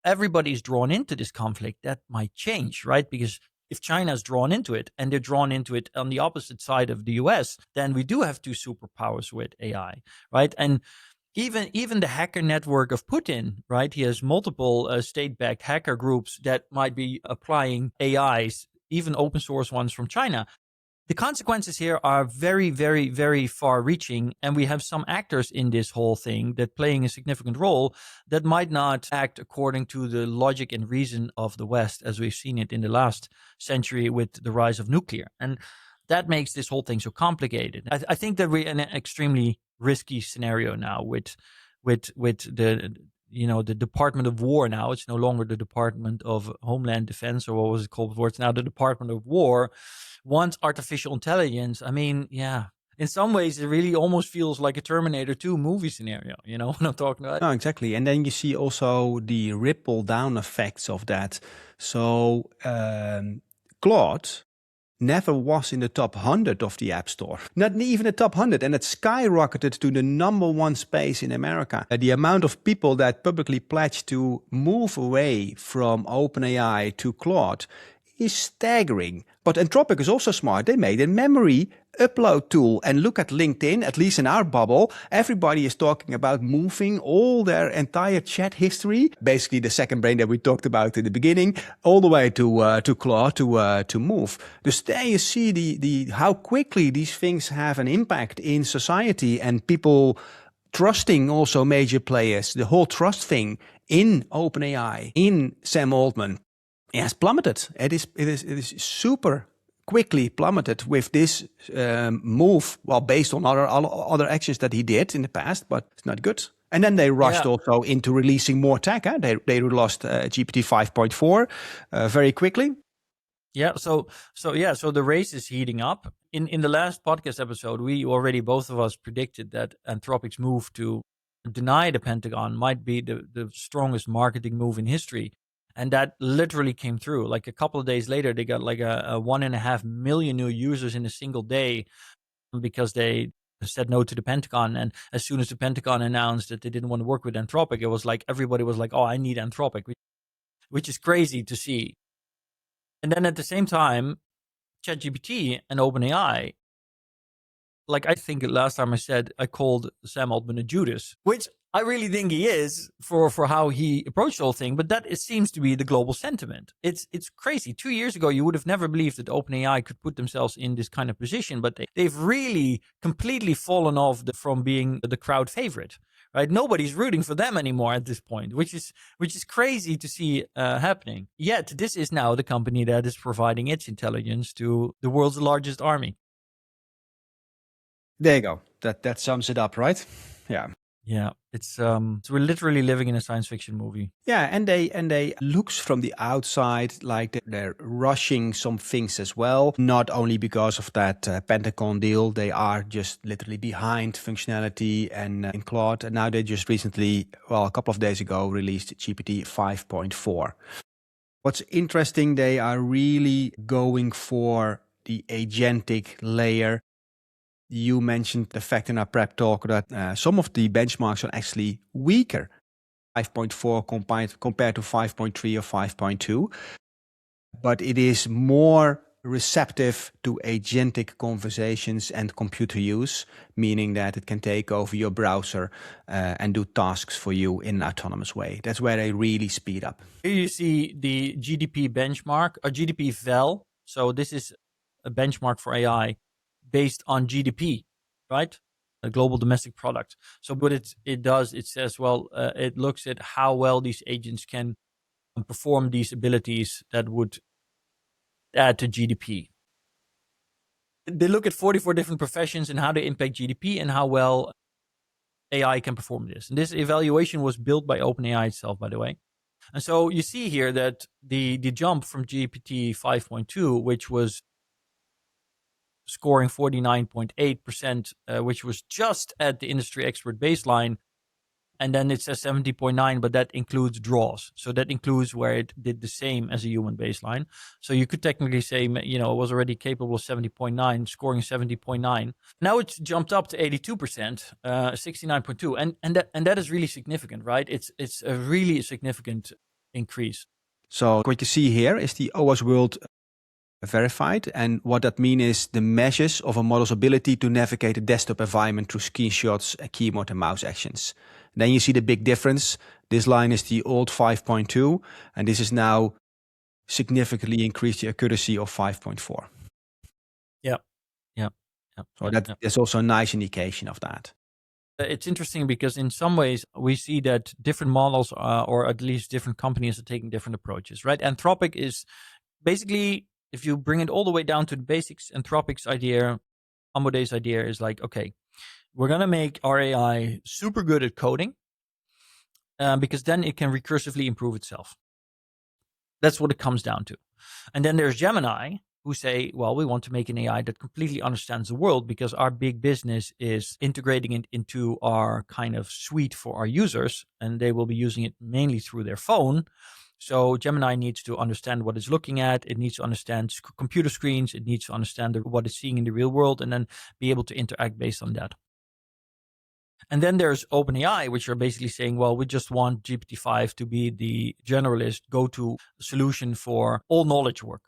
everybody's drawn into this conflict, that might change, right? Because if China's drawn into it and they're drawn into it on the opposite side of the US, then we do have two superpowers with AI, right? And even the hacker network of Putin, right? He has multiple state-backed hacker groups that might be applying AIs, even open source ones from China. The consequences here are very, very, very far-reaching, and we have some actors in this whole thing that playing a significant role that might not act according to the logic and reason of the West, as we've seen it in the last century with the rise of nuclear. And that makes this whole thing so complicated. I think that we're in an extremely risky scenario now with the Department of War now. It's no longer the Department of Homeland Defense, or what was it called before? It's now the Department of War. Wants artificial intelligence. I mean, yeah. In some ways, it really almost feels like a Terminator 2 movie scenario. You know what I'm talking about? No, exactly. And then you see also the ripple down effects of that. So Claude never was in the top 100 of the App Store. Not even the top 100. And it skyrocketed to the number one space in America. The amount of people that publicly pledged to move away from OpenAI to Claude is staggering. But Anthropic is also smart. They made a memory upload tool. And look at LinkedIn, at least in our bubble, everybody is talking about moving all their entire chat history, basically the second brain that we talked about in the beginning, all the way to Claude to move. Dus there you see the how quickly these things have an impact in society and people trusting also major players. The whole trust thing in OpenAI, in Sam Altman, it has plummeted. It is super quickly plummeted with this move. Well, based on other actions that he did in the past, but it's not good. And then they rushed also into releasing more tech. They lost GPT 5.4 very quickly. Yeah. So the race is heating up. In the last podcast episode, we already, both of us, predicted that Anthropic's move to deny the Pentagon might be the strongest marketing move in history. And that literally came through. Like a couple of days later, they got like a 1.5 million new users in a single day because they said no to the Pentagon. And as soon as the Pentagon announced that they didn't want to work with Anthropic, it was like everybody was like, oh, I need Anthropic, which is crazy to see. And then at the same time, ChatGPT and OpenAI, like I think last time I said, I called Sam Altman a Judas, which I really think he is for how he approached the whole thing, but that it seems to be the global sentiment. It's crazy. 2 years ago, you would have never believed that OpenAI could put themselves in this kind of position, but they've really completely fallen off from being the crowd favorite, right? Nobody's rooting for them anymore at this point, which is crazy to see happening. Yet this is now the company that is providing its intelligence to the world's largest army. There you go. That sums it up, right? Yeah. Yeah, it's we're literally living in a science fiction movie. Yeah, and they looks from the outside like they're rushing some things as well. Not only because of that Pentagon deal, they are just literally behind functionality and in Claude. And now they just recently, well, a couple of days ago, released GPT 5.4. What's interesting, they are really going for the agentic layer. You mentioned the fact in our prep talk that some of the benchmarks are actually weaker. 5.4 compared to 5.3 or 5.2. But it is more receptive to agentic conversations and computer use, meaning that it can take over your browser and do tasks for you in an autonomous way. That's where they really speed up. Here you see the GDP benchmark, or GDP VAL. So this is a benchmark for AI based on GDP, right? A global domestic product. So what it does, it says, well, it looks at how well these agents can perform these abilities that would add to GDP. They look at 44 different professions and how they impact GDP and how well AI can perform this. And this evaluation was built by OpenAI itself, by the way. And so you see here that the jump from GPT 5.2, which was scoring 49.8%, which was just at the industry expert baseline, and then it says 70.9, but that includes draws. So that includes where it did the same as a human baseline. So you could technically say, it was already capable of 70.9, scoring 70.9. Now it's jumped up to 82%, 69.2. And that is really significant, right? It's a really significant increase. So what you see here is the OWASP World verified. And what that means is the measures of a model's ability to navigate a desktop environment through screenshots, keyboard and mouse actions. Then you see the big difference. This line is the old 5.2, and this is now significantly increased the accuracy of 5.4. Yeah. So that's also a nice indication of that. It's interesting because in some ways we see that different models or at least different companies are taking different approaches, right? Anthropic is basically, if you bring it all the way down to the basics, Anthropic's idea, Amodei's idea is like, okay, we're going to make our AI super good at coding because then it can recursively improve itself. That's what it comes down to. And then there's Gemini, who say, well, we want to make an AI that completely understands the world because our big business is integrating it into our kind of suite for our users, and they will be using it mainly through their phone. So Gemini needs to understand what it's looking at. It needs to understand computer screens. It needs to understand what it's seeing in the real world and then be able to interact based on that. And then there's OpenAI, which are basically saying, well, we just want GPT-5 to be the generalist go-to solution for all knowledge work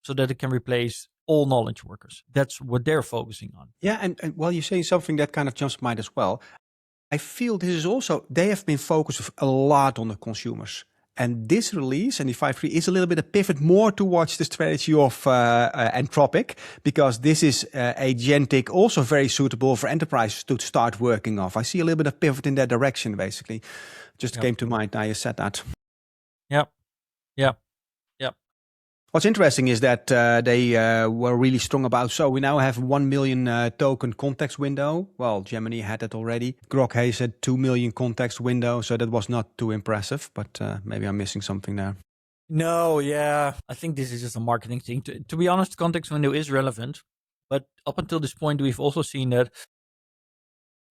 so that it can replace all knowledge workers. That's what they're focusing on. Yeah, and while you're saying something that kind of jumps to mind as well, I feel this is also, they have been focused a lot on the consumers. And this release, and the 5.3, is a little bit a pivot more towards the strategy of Anthropic, because this is agentic, also very suitable for enterprises to start working off. I see a little bit of pivot in that direction, basically. Just came to mind now you said that. Yeah. What's interesting is that they were really strong about, so we now have 1 million token context window. Well, Gemini had that already. Grok Hayes had 2 million context window, so that was not too impressive, but maybe I'm missing something there. No, yeah. I think this is just a marketing thing. To be honest, context window is relevant, but up until this point, we've also seen that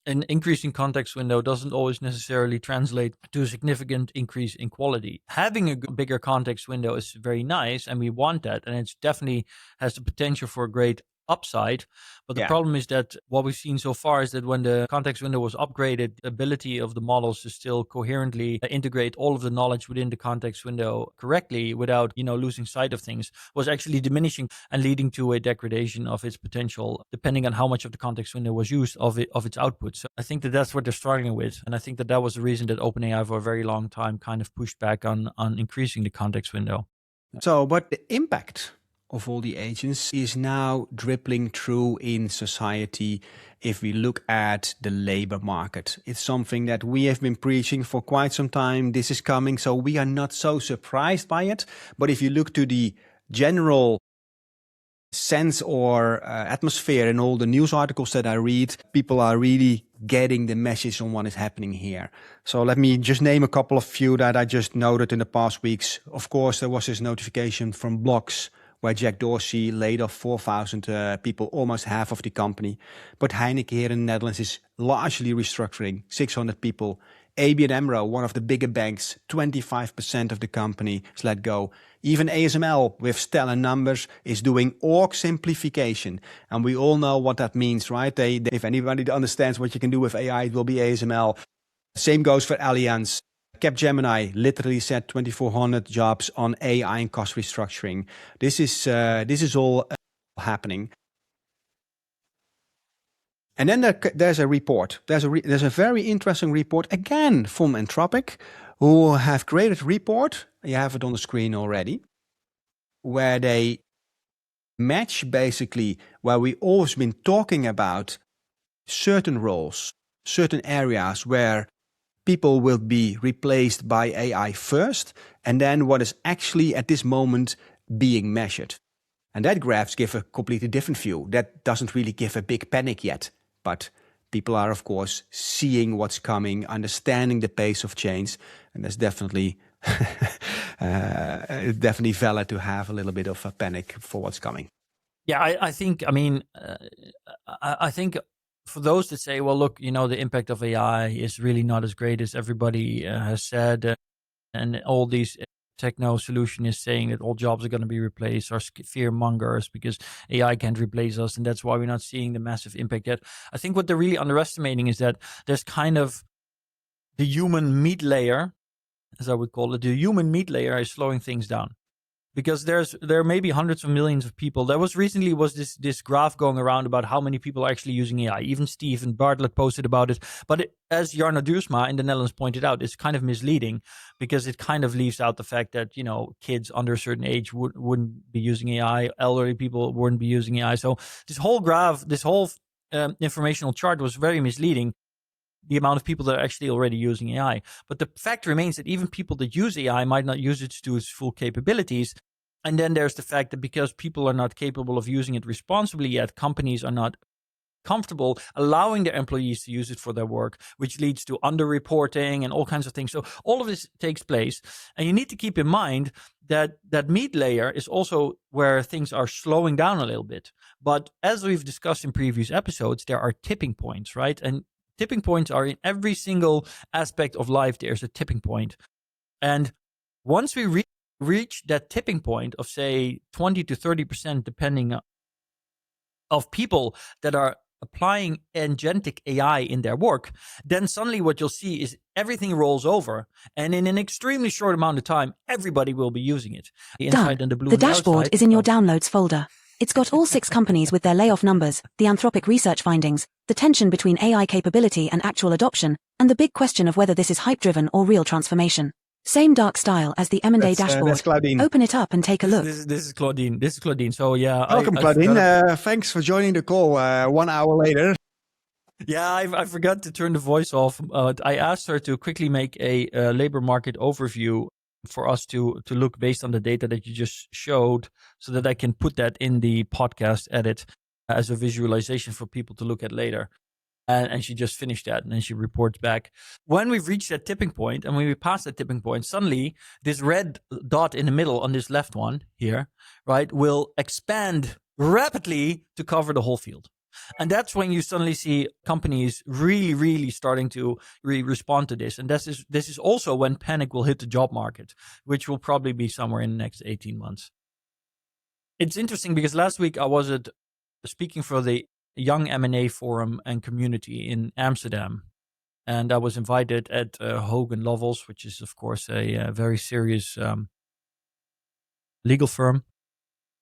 an increasing context window doesn't always necessarily translate to a significant increase in quality. Having a bigger context window is very nice, and we want that, and it definitely has the potential for a great upside. But the problem is that what we've seen so far is that when the context window was upgraded, the ability of the models to still coherently integrate all of the knowledge within the context window correctly without, losing sight of things was actually diminishing and leading to a degradation of its potential, depending on how much of the context window was used of its output. So I think that that's what they're struggling with. And I think that was the reason that OpenAI for a very long time kind of pushed back on increasing the context window. So, but the impact of all the agents is now dribbling through in society. If we look at the labor market, it's something that we have been preaching for quite some time. This is coming, so we are not so surprised by it. But if you look to the general sense or atmosphere in all the news articles that I read, people are really getting the message on what is happening here. So let me just name a couple of few that I just noted in the past weeks. Of course, there was this notification from Blocks where Jack Dorsey laid off 4,000 people, almost half of the company. But Heineken here in the Netherlands is largely restructuring, 600 people. ABN AMRO, one of the bigger banks, 25% of the company is let go. Even ASML, with stellar numbers, is doing org simplification. And we all know what that means, right? If anybody understands what you can do with AI, it will be ASML. Same goes for Allianz. Capgemini literally said 2,400 jobs on AI and cost restructuring. This is all happening. And then there's a report. There's a very interesting report again from Anthropic, who have created a report. You have it on the screen already, where they match basically where we always been talking about certain roles, certain areas where people will be replaced by AI first, and then what is actually at this moment being measured. And that graphs give a completely different view. That doesn't really give a big panic yet, but people are, of course, seeing what's coming, understanding the pace of change, and that's definitely definitely valid to have a little bit of a panic for what's coming. Yeah, I think for those that say, well, look, the impact of AI is really not as great as everybody has said, and all these techno solutionists saying that all jobs are going to be replaced, are fear mongers because AI can't replace us, and that's why we're not seeing the massive impact yet. I think what they're really underestimating is that there's kind of the human meat layer, as I would call it. The human meat layer is slowing things down. Because there may be hundreds of millions of people. There was recently this graph going around about how many people are actually using AI. Even Steve and Bartlett posted about it. But as Jarno Duursma in the Netherlands pointed out, it's kind of misleading because it kind of leaves out the fact that, kids under a certain age wouldn't be using AI. Elderly people wouldn't be using AI. So this whole graph, this whole informational chart was very misleading. The amount of people that are actually already using AI. But the fact remains that even people that use AI might not use it to its full capabilities. And then there's the fact that because people are not capable of using it responsibly yet, companies are not comfortable allowing their employees to use it for their work, which leads to underreporting and all kinds of things. So all of this takes place. And you need to keep in mind that that meat layer is also where things are slowing down a little bit. But as we've discussed in previous episodes, there are tipping points, right? And tipping points are in every single aspect of life. There's a tipping point. And once we reach that tipping point of, say, 20 to 30%, depending of people that are applying agentic AI in their work, then suddenly what you'll see is everything rolls over. And in an extremely short amount of time, everybody will be using it. The dashboard is in your downloads folder. It's got all 6 companies with their layoff numbers, the Anthropic research findings, the tension between AI capability and actual adoption, and the big question of whether this is hype-driven or real transformation. Same dark style as the M&A dashboard. That's Claudine. Open it up and take a look. This is Claudine. This is Claudine. So yeah. Welcome, Claudine. Thanks for joining the call 1 hour later. Yeah, I forgot to turn the voice off. I asked her to quickly make a labor market overview for us to look based on the data that you just showed, so that I can put that in the podcast edit as a visualization for people to look at later. And she just finished that, and then she reports back. When we've reached that tipping point, and when we pass that tipping point, suddenly this red dot in the middle on this left one here, right, will expand rapidly to cover the whole field. And that's when you suddenly see companies really, really starting to respond to this. And this is also when panic will hit the job market, which will probably be somewhere in the next 18 months. It's interesting because last week I was speaking for the Young M&A Forum and Community in Amsterdam. And I was invited at Hogan Lovells, which is, of course, a very serious legal firm.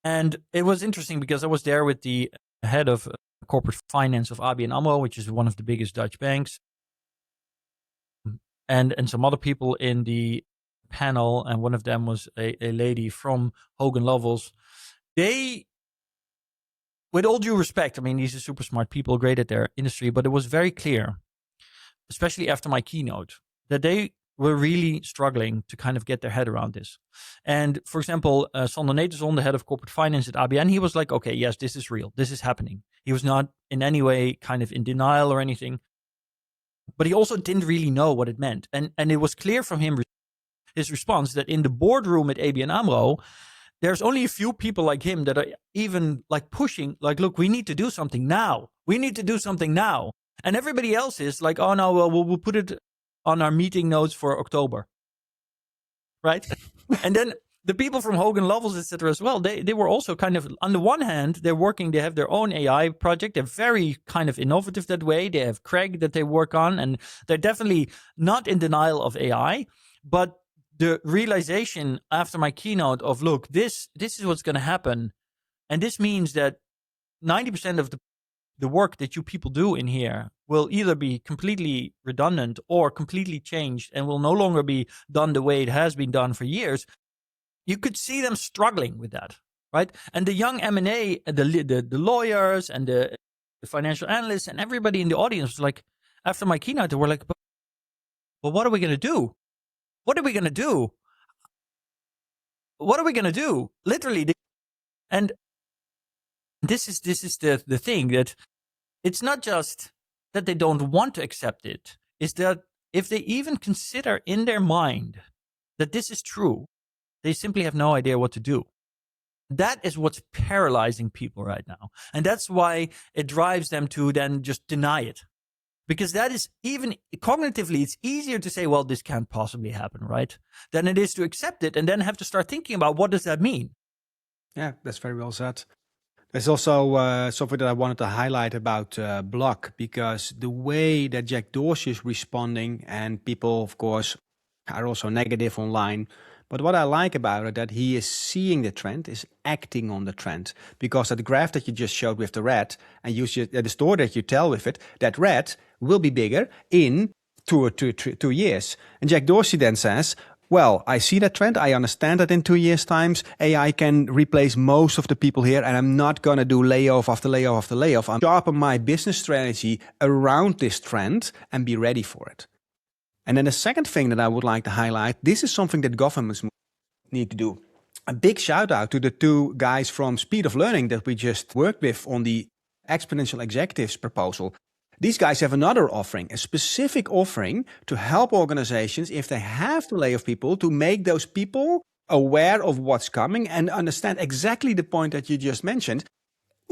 And it was interesting because I was there with the head of corporate finance of ABN AMRO, which is one of the biggest Dutch banks, and some other people in the panel. And one of them was a lady from Hogan Lovells. They, with all due respect, I mean, these are super smart people, great at their industry, but it was very clear, especially after my keynote, that they were really struggling to kind of get their head around this. And for example, Sander Netelson, the head of corporate finance at ABN, he was like, okay, yes, this is real. This is happening. He was not in any way kind of in denial or anything, but he also didn't really know what it meant. And it was clear from him, his response, that in the boardroom at ABN AMRO, there's only a few people like him that are even like pushing, like, look, we need to do something now. We need to do something now. And everybody else is like, oh no, well, we'll put it on our meeting notes for October. Right? And then the people from Hogan Lovells, etc. as well, they were also kind of, on the one hand, they have their own AI project. They're very kind of innovative that way. They have Craig that they work on, and they're definitely not in denial of AI. But the realization after my keynote of, look, this is what's going to happen. And this means that 90% of the work that you people do in here will either be completely redundant or completely changed and will no longer be done the way it has been done for years. You could see them struggling with that, right? And the young M&A, the lawyers and the financial analysts and everybody in the audience was like, after my keynote, they were like, but what are we going to do? What are we going to do? What are we going to do? Literally. And this is the thing, that it's not just that they don't want to accept it. It's that if they even consider in their mind that this is true, they simply have no idea what to do. That is what's paralyzing people right now. And that's why it drives them to then just deny it. Because that is, even cognitively, it's easier to say, well, this can't possibly happen, right? Than it is to accept it and then have to start thinking about, what does that mean? Yeah, that's very well said. There's also something that I wanted to highlight about Block, because the way that Jack Dorsey is responding, and people, of course, are also negative online. But what I like about it, that he is seeing the trend, is acting on the trend. Because that graph that you just showed with the red, and the story that you tell with it, that red will be bigger in 2 years. And Jack Dorsey then says, well, I see that trend. I understand that in 2 years' times, AI can replace most of the people here, and I'm not going to do layoff after layoff after layoff. I'm sharpen my business strategy around this trend and be ready for it. And then the second thing that I would like to highlight, this is something that governments need to do. A big shout out to the 2 guys from Speed of Learning that we just worked with on the Exponential Executives proposal. These guys have another offering, a specific offering to help organizations, if they have to lay off people, to make those people aware of what's coming and understand exactly the point that you just mentioned.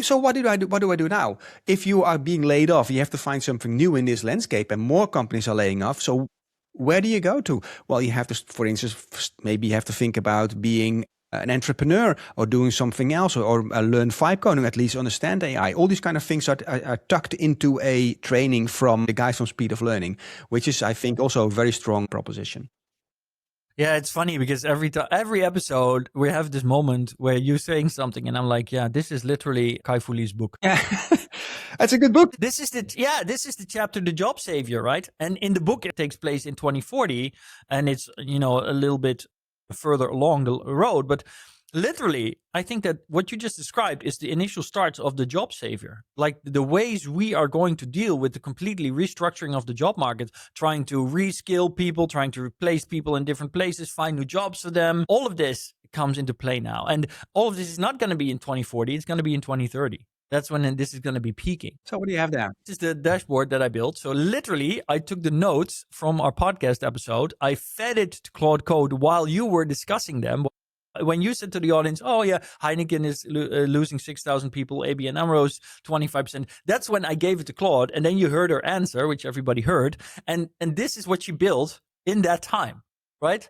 So what do I do now? If you are being laid off, you have to find something new in this landscape, and more companies are laying off. So where do you go to? Well, you have to, for instance, maybe you have to think about being an entrepreneur or doing something else, or learn vibe coding, at least understand AI. All these kind of things are tucked into a training from the guys from Speed of Learning, which is, I think, also a very strong proposition. Yeah, it's funny because every episode we have this moment where you're saying something and I'm like, yeah, this is literally Kai Fu Lee's book. Yeah. That's a good book. This is the chapter, The Job Savior, right? And in the book, it takes place in 2040, and it's, a little bit further along the road. But literally, I think that what you just described is the initial starts of the job savior. Like the ways we are going to deal with the completely restructuring of the job market, trying to reskill people, trying to replace people in different places, find new jobs for them. All of this comes into play now. And all of this is not going to be in 2040. It's going to be in 2030. That's when this is going to be peaking. So what do you have there? This is the dashboard that I built. So literally, I took the notes from our podcast episode. I fed it to Claude Code while you were discussing them. When you said to the audience, oh yeah, Heineken is losing 6,000 people, ABN AMRO's 25%. That's when I gave it to Claude. And then you heard her answer, which everybody heard. And this is what she built in that time, right?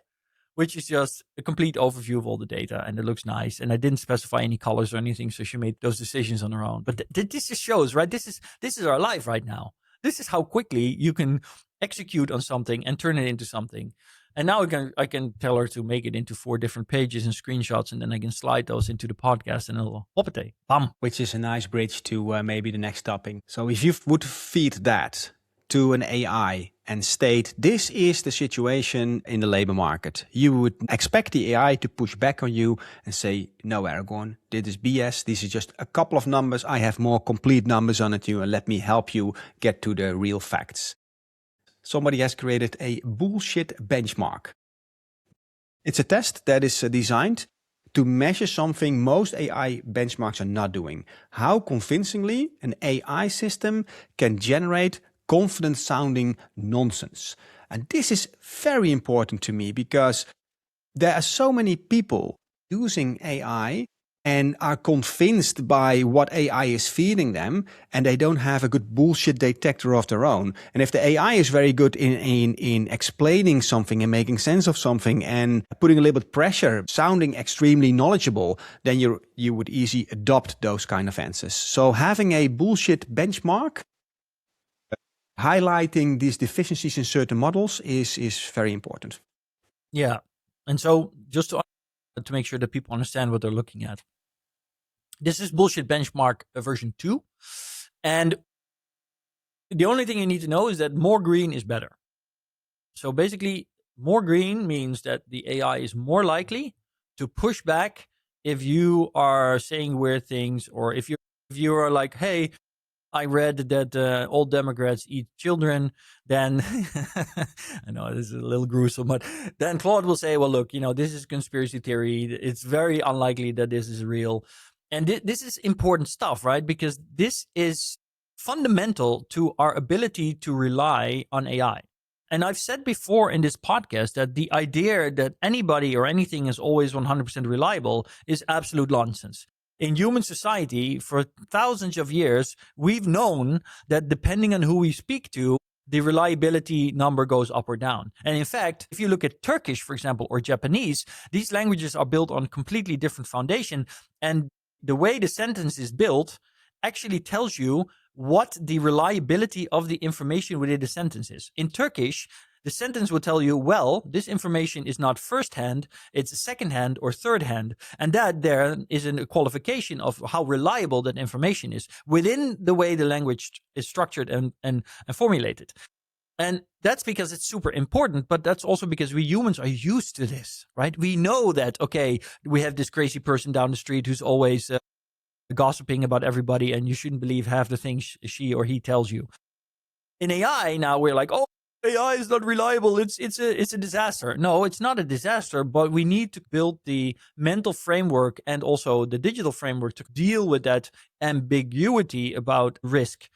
Which is just a complete overview of all the data, and it looks nice. And I didn't specify any colors or anything, so she made those decisions on her own. But this just shows, right? This is our life right now. This is how quickly you can execute on something and turn it into something. And now I can tell her to make it into 4 different pages and screenshots, and then I can slide those into the podcast, and it'll hoppate, bam. Which is a nice bridge to maybe the next topic. So if you would feed that to an AI and state, this is the situation in the labor market, you would expect the AI to push back on you and say, no, Aragorn, this is BS. This is just a couple of numbers. I have more complete numbers on it, and let me help you get to the real facts. Somebody has created a bullshit benchmark. It's a test that is designed to measure something most AI benchmarks are not doing. How convincingly an AI system can generate confident sounding nonsense. And this is very important to me, because there are so many people using AI and are convinced by what AI is feeding them, and they don't have a good bullshit detector of their own. And if the AI is very good in explaining something and making sense of something and putting a little bit of pressure, sounding extremely knowledgeable, then you would easily adopt those kind of answers. So having a bullshit benchmark, highlighting these deficiencies in certain models is very important. Yeah. And so just to make sure that people understand what they're looking at. This is Bullshit Benchmark version 2. And the only thing you need to know is that more green is better. So basically, more green means that the AI is more likely to push back if you are saying weird things, or if you are like, hey, I read that all Democrats eat children, then I know this is a little gruesome, but then Claude will say, well, look, this is conspiracy theory. It's very unlikely that this is real. And this is important stuff, right? Because this is fundamental to our ability to rely on AI. And I've said before in this podcast that the idea that anybody or anything is always 100% reliable is absolute nonsense. In human society, for thousands of years, we've known that depending on who we speak to, the reliability number goes up or down. And in fact, if you look at Turkish, for example, or Japanese, these languages are built on completely different foundation. And the way the sentence is built actually tells you what the reliability of the information within the sentence is. In Turkish, the sentence will tell you, well, this information is not first-hand, it's second-hand or third-hand. And that there is a qualification of how reliable that information is within the way the language is structured and formulated. And that's because it's super important, but that's also because we humans are used to this, right? We know that, okay, we have this crazy person down the street who's always gossiping about everybody, and you shouldn't believe half the things she or he tells you. In AI, now we're like, oh, AI is not reliable. It's a disaster. No, it's not a disaster, but we need to build the mental framework and also the digital framework to deal with that ambiguity about risk.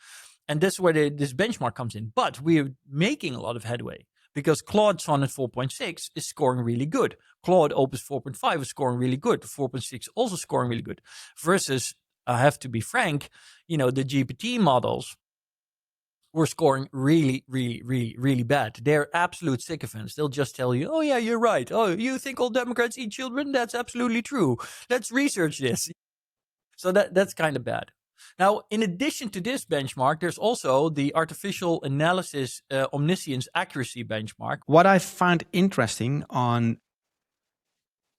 And that's where this benchmark comes in. But we're making a lot of headway because Claude Sonnet 4.6 is scoring really good. Claude Opus 4.5 is scoring really good. 4.6 also scoring really good. Versus, I have to be frank, the GPT models were scoring really, really, really, really bad. They're absolute sycophants. They'll just tell you, oh yeah, you're right. Oh, you think all Democrats eat children? That's absolutely true. Let's research this. So that's kind of bad. Now, in addition to this benchmark, there's also the artificial analysis omniscience accuracy benchmark. What I found interesting on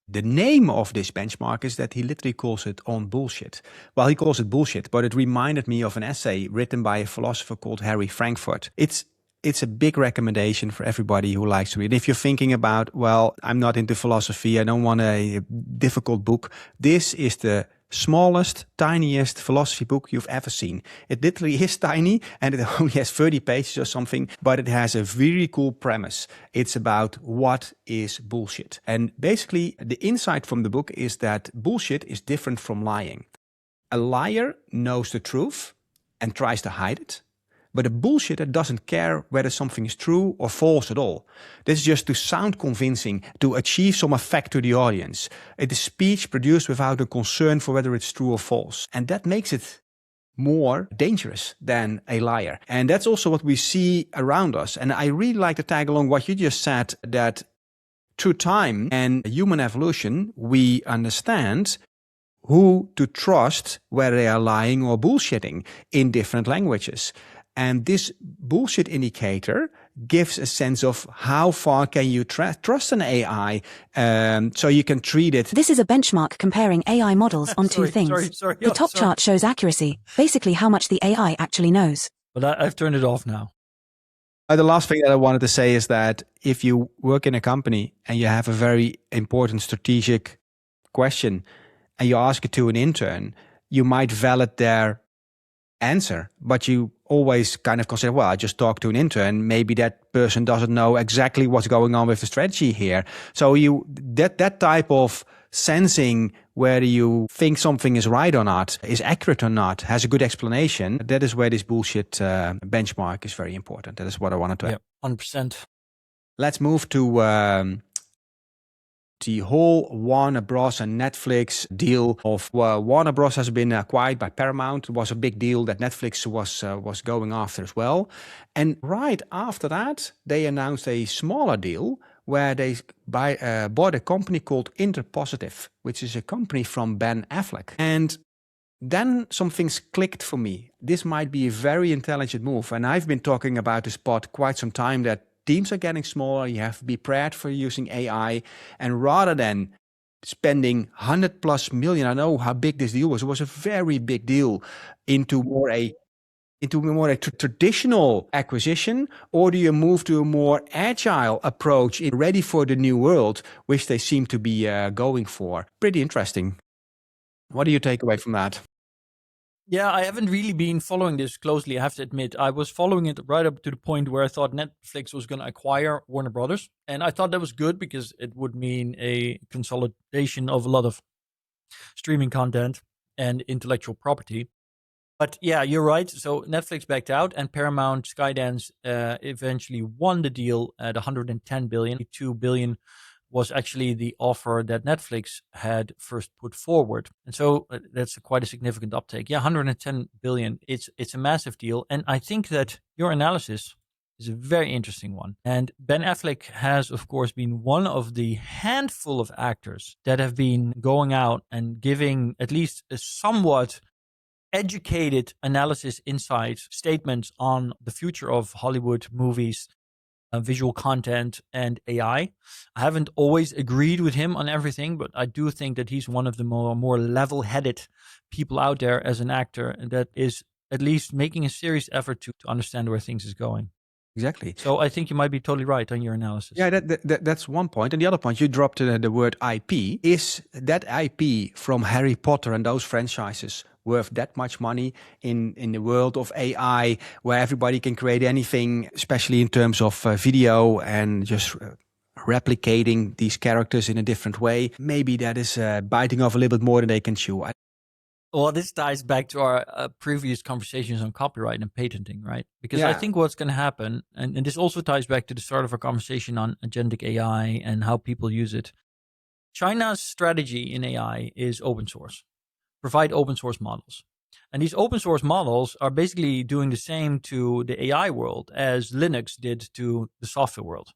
the name of this benchmark is that he literally calls it on bullshit. Well, he calls it bullshit, but it reminded me of an essay written by a philosopher called Harry Frankfurt. It's a big recommendation for everybody who likes to read. If you're thinking about, well, I'm not into philosophy, I don't want a difficult book, this is the smallest, tiniest philosophy book you've ever seen. It literally is tiny and it only has 30 pages or something, but it has a very cool premise. It's about what is bullshit. And basically, the insight from the book is that bullshit is different from lying. A liar knows the truth and tries to hide it. But a bullshitter doesn't care whether something is true or false at all. This is just to sound convincing, to achieve some effect to the audience. It is speech produced without a concern for whether it's true or false. And that makes it more dangerous than a liar. And that's also what we see around us. And I really like to tag along what you just said, that through time and human evolution, we understand who to trust, whether they are lying or bullshitting in different languages. And this bullshit indicator gives a sense of how far can you trust an AI, so you can treat it. This is a benchmark comparing AI models on two things. The top chart shows accuracy, basically how much the AI actually knows. But I've turned it off now. The last thing that I wanted to say is that if you work in a company and you have a very important strategic question and you ask it to an intern, you might validate their answer, but you always kind of consider, well, I just talked to an intern. Maybe that person doesn't know exactly what's going on with the strategy here. So that type of sensing whether you think something is right or not, is accurate or not, has a good explanation. That is where this bullshit benchmark is very important. That is what I wanted to add. 100%. Let's move to the whole Warner Bros. And Netflix deal of Warner Bros. Has been acquired by Paramount. It was a big deal that Netflix was going after as well. And right after that, they announced a smaller deal where they bought a company called Interpositive, which is a company from Ben Affleck. And then some things clicked for me. This might be a very intelligent move. And I've been talking about this pod quite some time, that teams are getting smaller. You have to be prepared for using AI. And rather than spending 100+ million, I know how big this deal was. It was a very big deal into more a traditional acquisition, or do you move to a more agile approach, ready for the new world, which they seem to be going for? Pretty interesting. What do you take away from that? Yeah, I haven't really been following this closely, I have to admit. I was following it right up to the point where I thought Netflix was going to acquire Warner Brothers. And I thought that was good because it would mean a consolidation of a lot of streaming content and intellectual property. But yeah, you're right. So Netflix backed out, and Paramount Skydance eventually won the deal at 110 billion. 2 billion was actually the offer that Netflix had first put forward. And so that's quite a significant uptake. Yeah, 110 billion. It's a massive deal. And I think that your analysis is a very interesting one. And Ben Affleck has, of course, been one of the handful of actors that have been going out and giving at least a somewhat educated analysis, insights, statements on the future of Hollywood movies, visual content, and AI. I haven't always agreed with him on everything, but I do think that he's one of the more level-headed people out there as an actor that is at least making a serious effort to understand where things is going. Exactly. So I think you might be totally right on your analysis. Yeah, that's one point. And the other point, you dropped the word IP. Is that IP from Harry Potter and those franchises worth that much money in the world of AI, where everybody can create anything, especially in terms of video and just replicating these characters in a different way? Maybe that is biting off a little bit more than they can chew. Well, this ties back to our previous conversations on copyright and patenting, right? Because Yeah. I think what's going to happen, and this also ties back to the start of our conversation on agentic AI and how people use it. China's strategy in AI is open source, provide open source models. And these open source models are basically doing the same to the AI world as Linux did to the software world.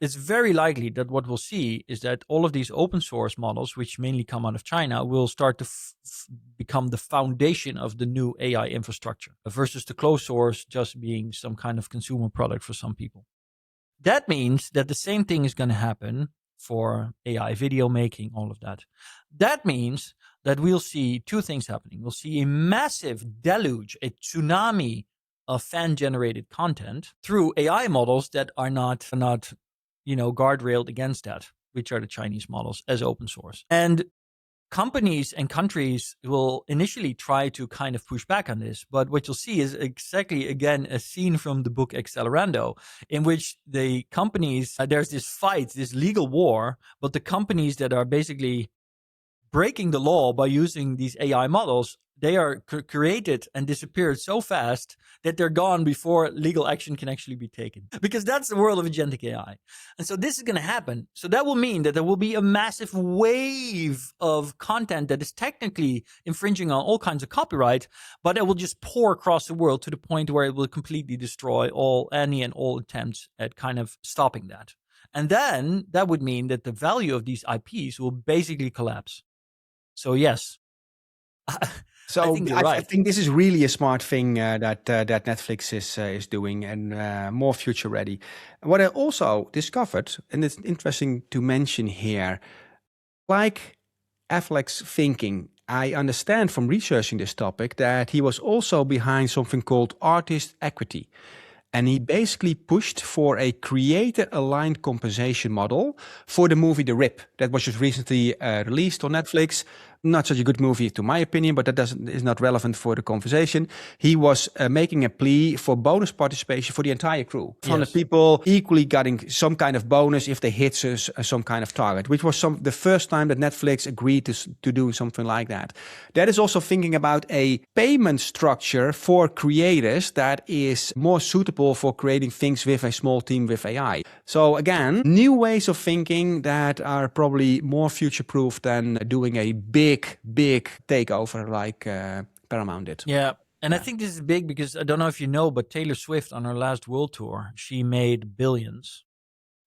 It's very likely that what we'll see is that all of these open source models, which mainly come out of China, will start to become the foundation of the new AI infrastructure versus the closed source just being some kind of consumer product for some people. That means that the same thing is going to happen for AI video making, all of that. That means that we'll see two things happening. We'll see a massive deluge, a tsunami of fan-generated content through AI models that are not guardrailed against that, which are the Chinese models as open source. And companies and countries will initially try to kind of push back on this. But what you'll see is exactly, again, a scene from the book Accelerando, in which the companies, there's this fight, this legal war, but the companies that are basically breaking the law by using these AI models, they are created and disappeared so fast that they're gone before legal action can actually be taken. Because that's the world of agentic AI. And so this is going to happen. So that will mean that there will be a massive wave of content that is technically infringing on all kinds of copyright, but it will just pour across the world to the point where it will completely destroy any and all attempts at kind of stopping that. And then that would mean that the value of these IPs will basically collapse. So yes. So I think this is really a smart thing that Netflix is doing, and more future ready. What I also discovered, and it's interesting to mention here, like Affleck's thinking, I understand from researching this topic that he was also behind something called artist equity. And he basically pushed for a creator-aligned compensation model for the movie The Rip that was just recently released on Netflix. Not such a good movie, to my opinion, but that is not relevant for the conversation. He was making a plea for bonus participation for the entire crew. From the people equally getting some kind of bonus if they hit some kind of target, which was the first time that Netflix agreed to do something like that. That is also thinking about a payment structure for creators that is more suitable for creating things with a small team with AI. So again, new ways of thinking that are probably more future-proof than doing a big takeover like Paramount did. Yeah. And I think this is big because I don't know if you know, but Taylor Swift on her last world tour, she made billions,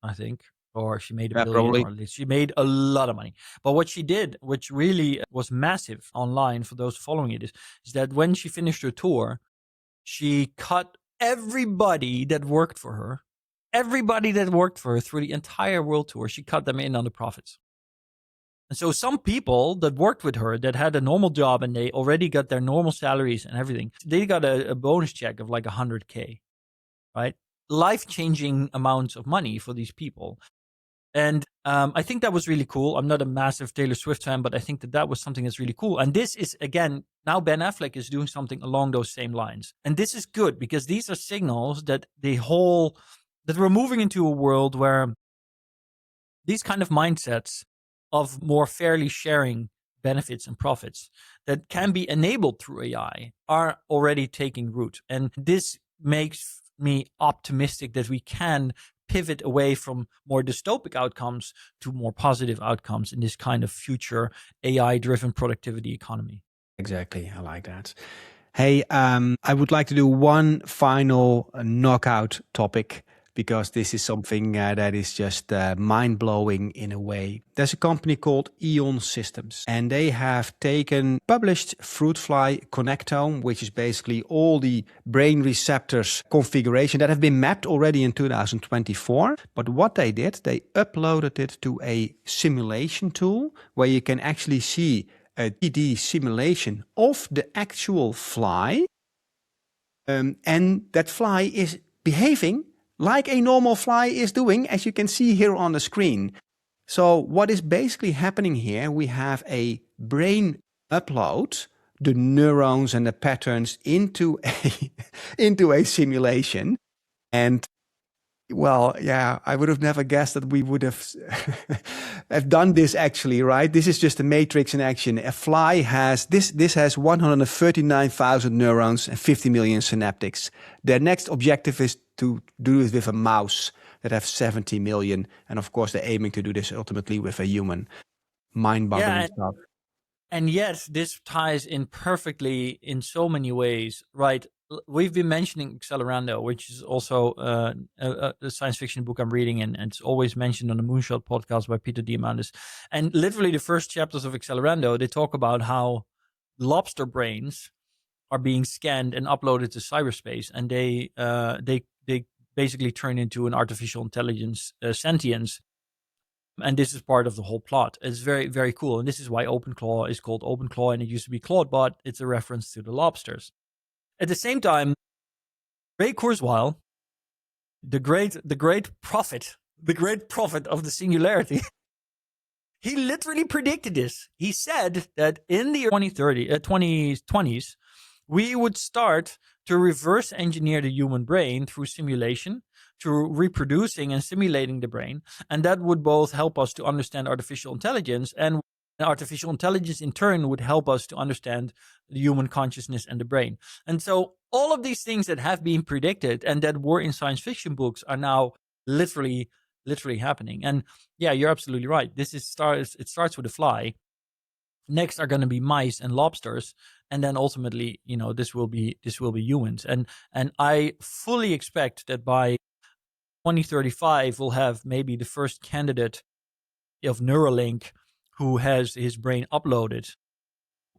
I think, or she made $1 billion, probably. or at least she made a lot of money. But what she did, which really was massive online for those following it, is that when she finished her tour, she cut everybody that worked for her everybody that worked for her through the entire world tour, she cut them in on the profits. And so some people that worked with her that had a normal job and they already got their normal salaries and everything, they got a bonus check of like 100K, right? Life-changing amounts of money for these people. And I think that was really cool. I'm not a massive Taylor Swift fan, but I think that was something that's really cool. And this is, again, now Ben Affleck is doing something along those same lines. And this is good because these are signals that that we're moving into a world where these kind of mindsets of more fairly sharing benefits and profits that can be enabled through AI are already taking root. And this makes me optimistic that we can pivot away from more dystopic outcomes to more positive outcomes in this kind of future AI-driven productivity economy. Exactly. I like that. Hey, I would like to do one final knockout topic, because this is something that is just mind-blowing in a way. There's a company called Eon Systems, and they have published Fruitfly Connectome, which is basically all the brain receptors configuration that have been mapped already in 2024. But what they did, they uploaded it to a simulation tool where you can actually see a 3D simulation of the actual fly. And that fly is behaving like a normal fly is doing, as you can see here on the screen. So what is basically happening here, we have a brain upload, the neurons and the patterns into a simulation. And well, yeah, I would have never guessed that we would have have done this actually, right? This is just a matrix in action. A fly has, this has 139,000 neurons and 50 million synaptics. Their next objective is to do it with a mouse that have 70 million. And of course, they're aiming to do this ultimately with a human. Mind-boggling stuff. And yet, this ties in perfectly in so many ways, right? We've been mentioning Accelerando, which is also a science fiction book I'm reading, and it's always mentioned on the Moonshot podcast by Peter Diamandis. And literally the first chapters of Accelerando, they talk about how lobster brains are being scanned and uploaded to cyberspace, and they basically turn into an artificial intelligence sentience. And this is part of the whole plot. It's very, very cool. And this is why OpenClaw is called OpenClaw, and it used to be Claudebot. It's a reference to the lobsters. At the same time, Ray Kurzweil, the great prophet of the singularity, he literally predicted this. He said that in the 2020s, we would start to reverse engineer the human brain through simulation, through reproducing and simulating the brain. And that would both help us to understand artificial intelligence, and artificial intelligence in turn would help us to understand the human consciousness and the brain. And so all of these things that have been predicted and that were in science fiction books are now literally happening. And yeah, you're absolutely right. It starts with a fly. Next are going to be mice and lobsters, and then ultimately, this will be humans. And I fully expect that by 2035 we'll have maybe the first candidate of Neuralink who has his brain uploaded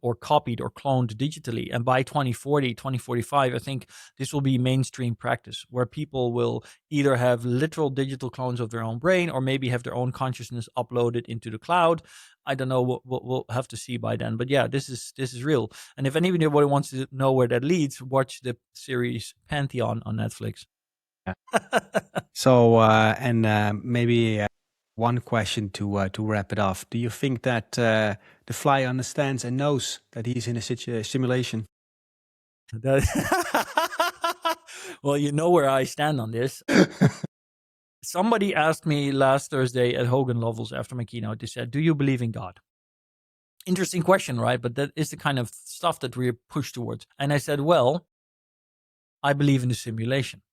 or copied or cloned digitally. And by 2040, 2045, I think this will be mainstream practice, where people will either have literal digital clones of their own brain or maybe have their own consciousness uploaded into the cloud. I don't know, we'll have to see by then. But yeah, this is real. And if anybody wants to know where that leads, watch the series Pantheon on Netflix. So, maybe one question to wrap it off. Do you think that the fly understands and knows that he's in a simulation? Well, you know where I stand on this. Somebody asked me last Thursday at Hogan Lovells after my keynote, they said, do you believe in God? Interesting question, right? But that is the kind of stuff that we're pushed towards. And I said, well, I believe in the simulation.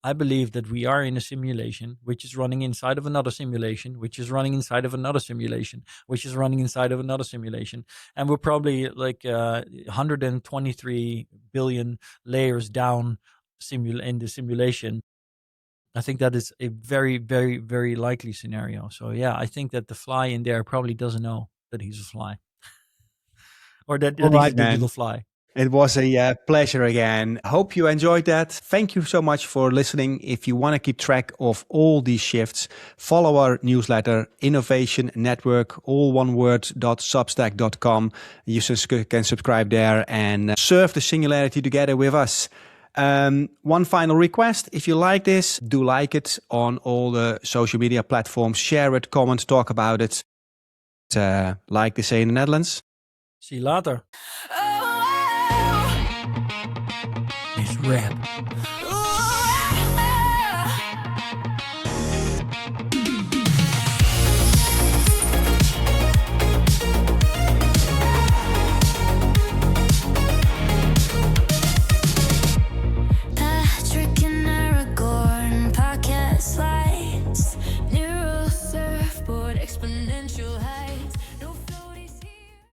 I believe that we are in a simulation, which is running inside of another simulation, which is running inside of another simulation, which is running inside of another simulation. And we're probably like 123 billion layers down in the simulation. I think that is a very, very, very likely scenario. So yeah, I think that the fly in there probably doesn't know that he's a fly. Or that he's a digital fly. It was a pleasure again. Hope you enjoyed that. Thank you so much for listening. If you want to keep track of all these shifts, follow our newsletter, Innovation Network, all one word, .substack.com. You can subscribe there and surf the singularity together with us. One final request. If you like this, do like it on all the social media platforms. Share it, comment, talk about it. Like they say in the Netherlands. See you later. Oh, It's rap.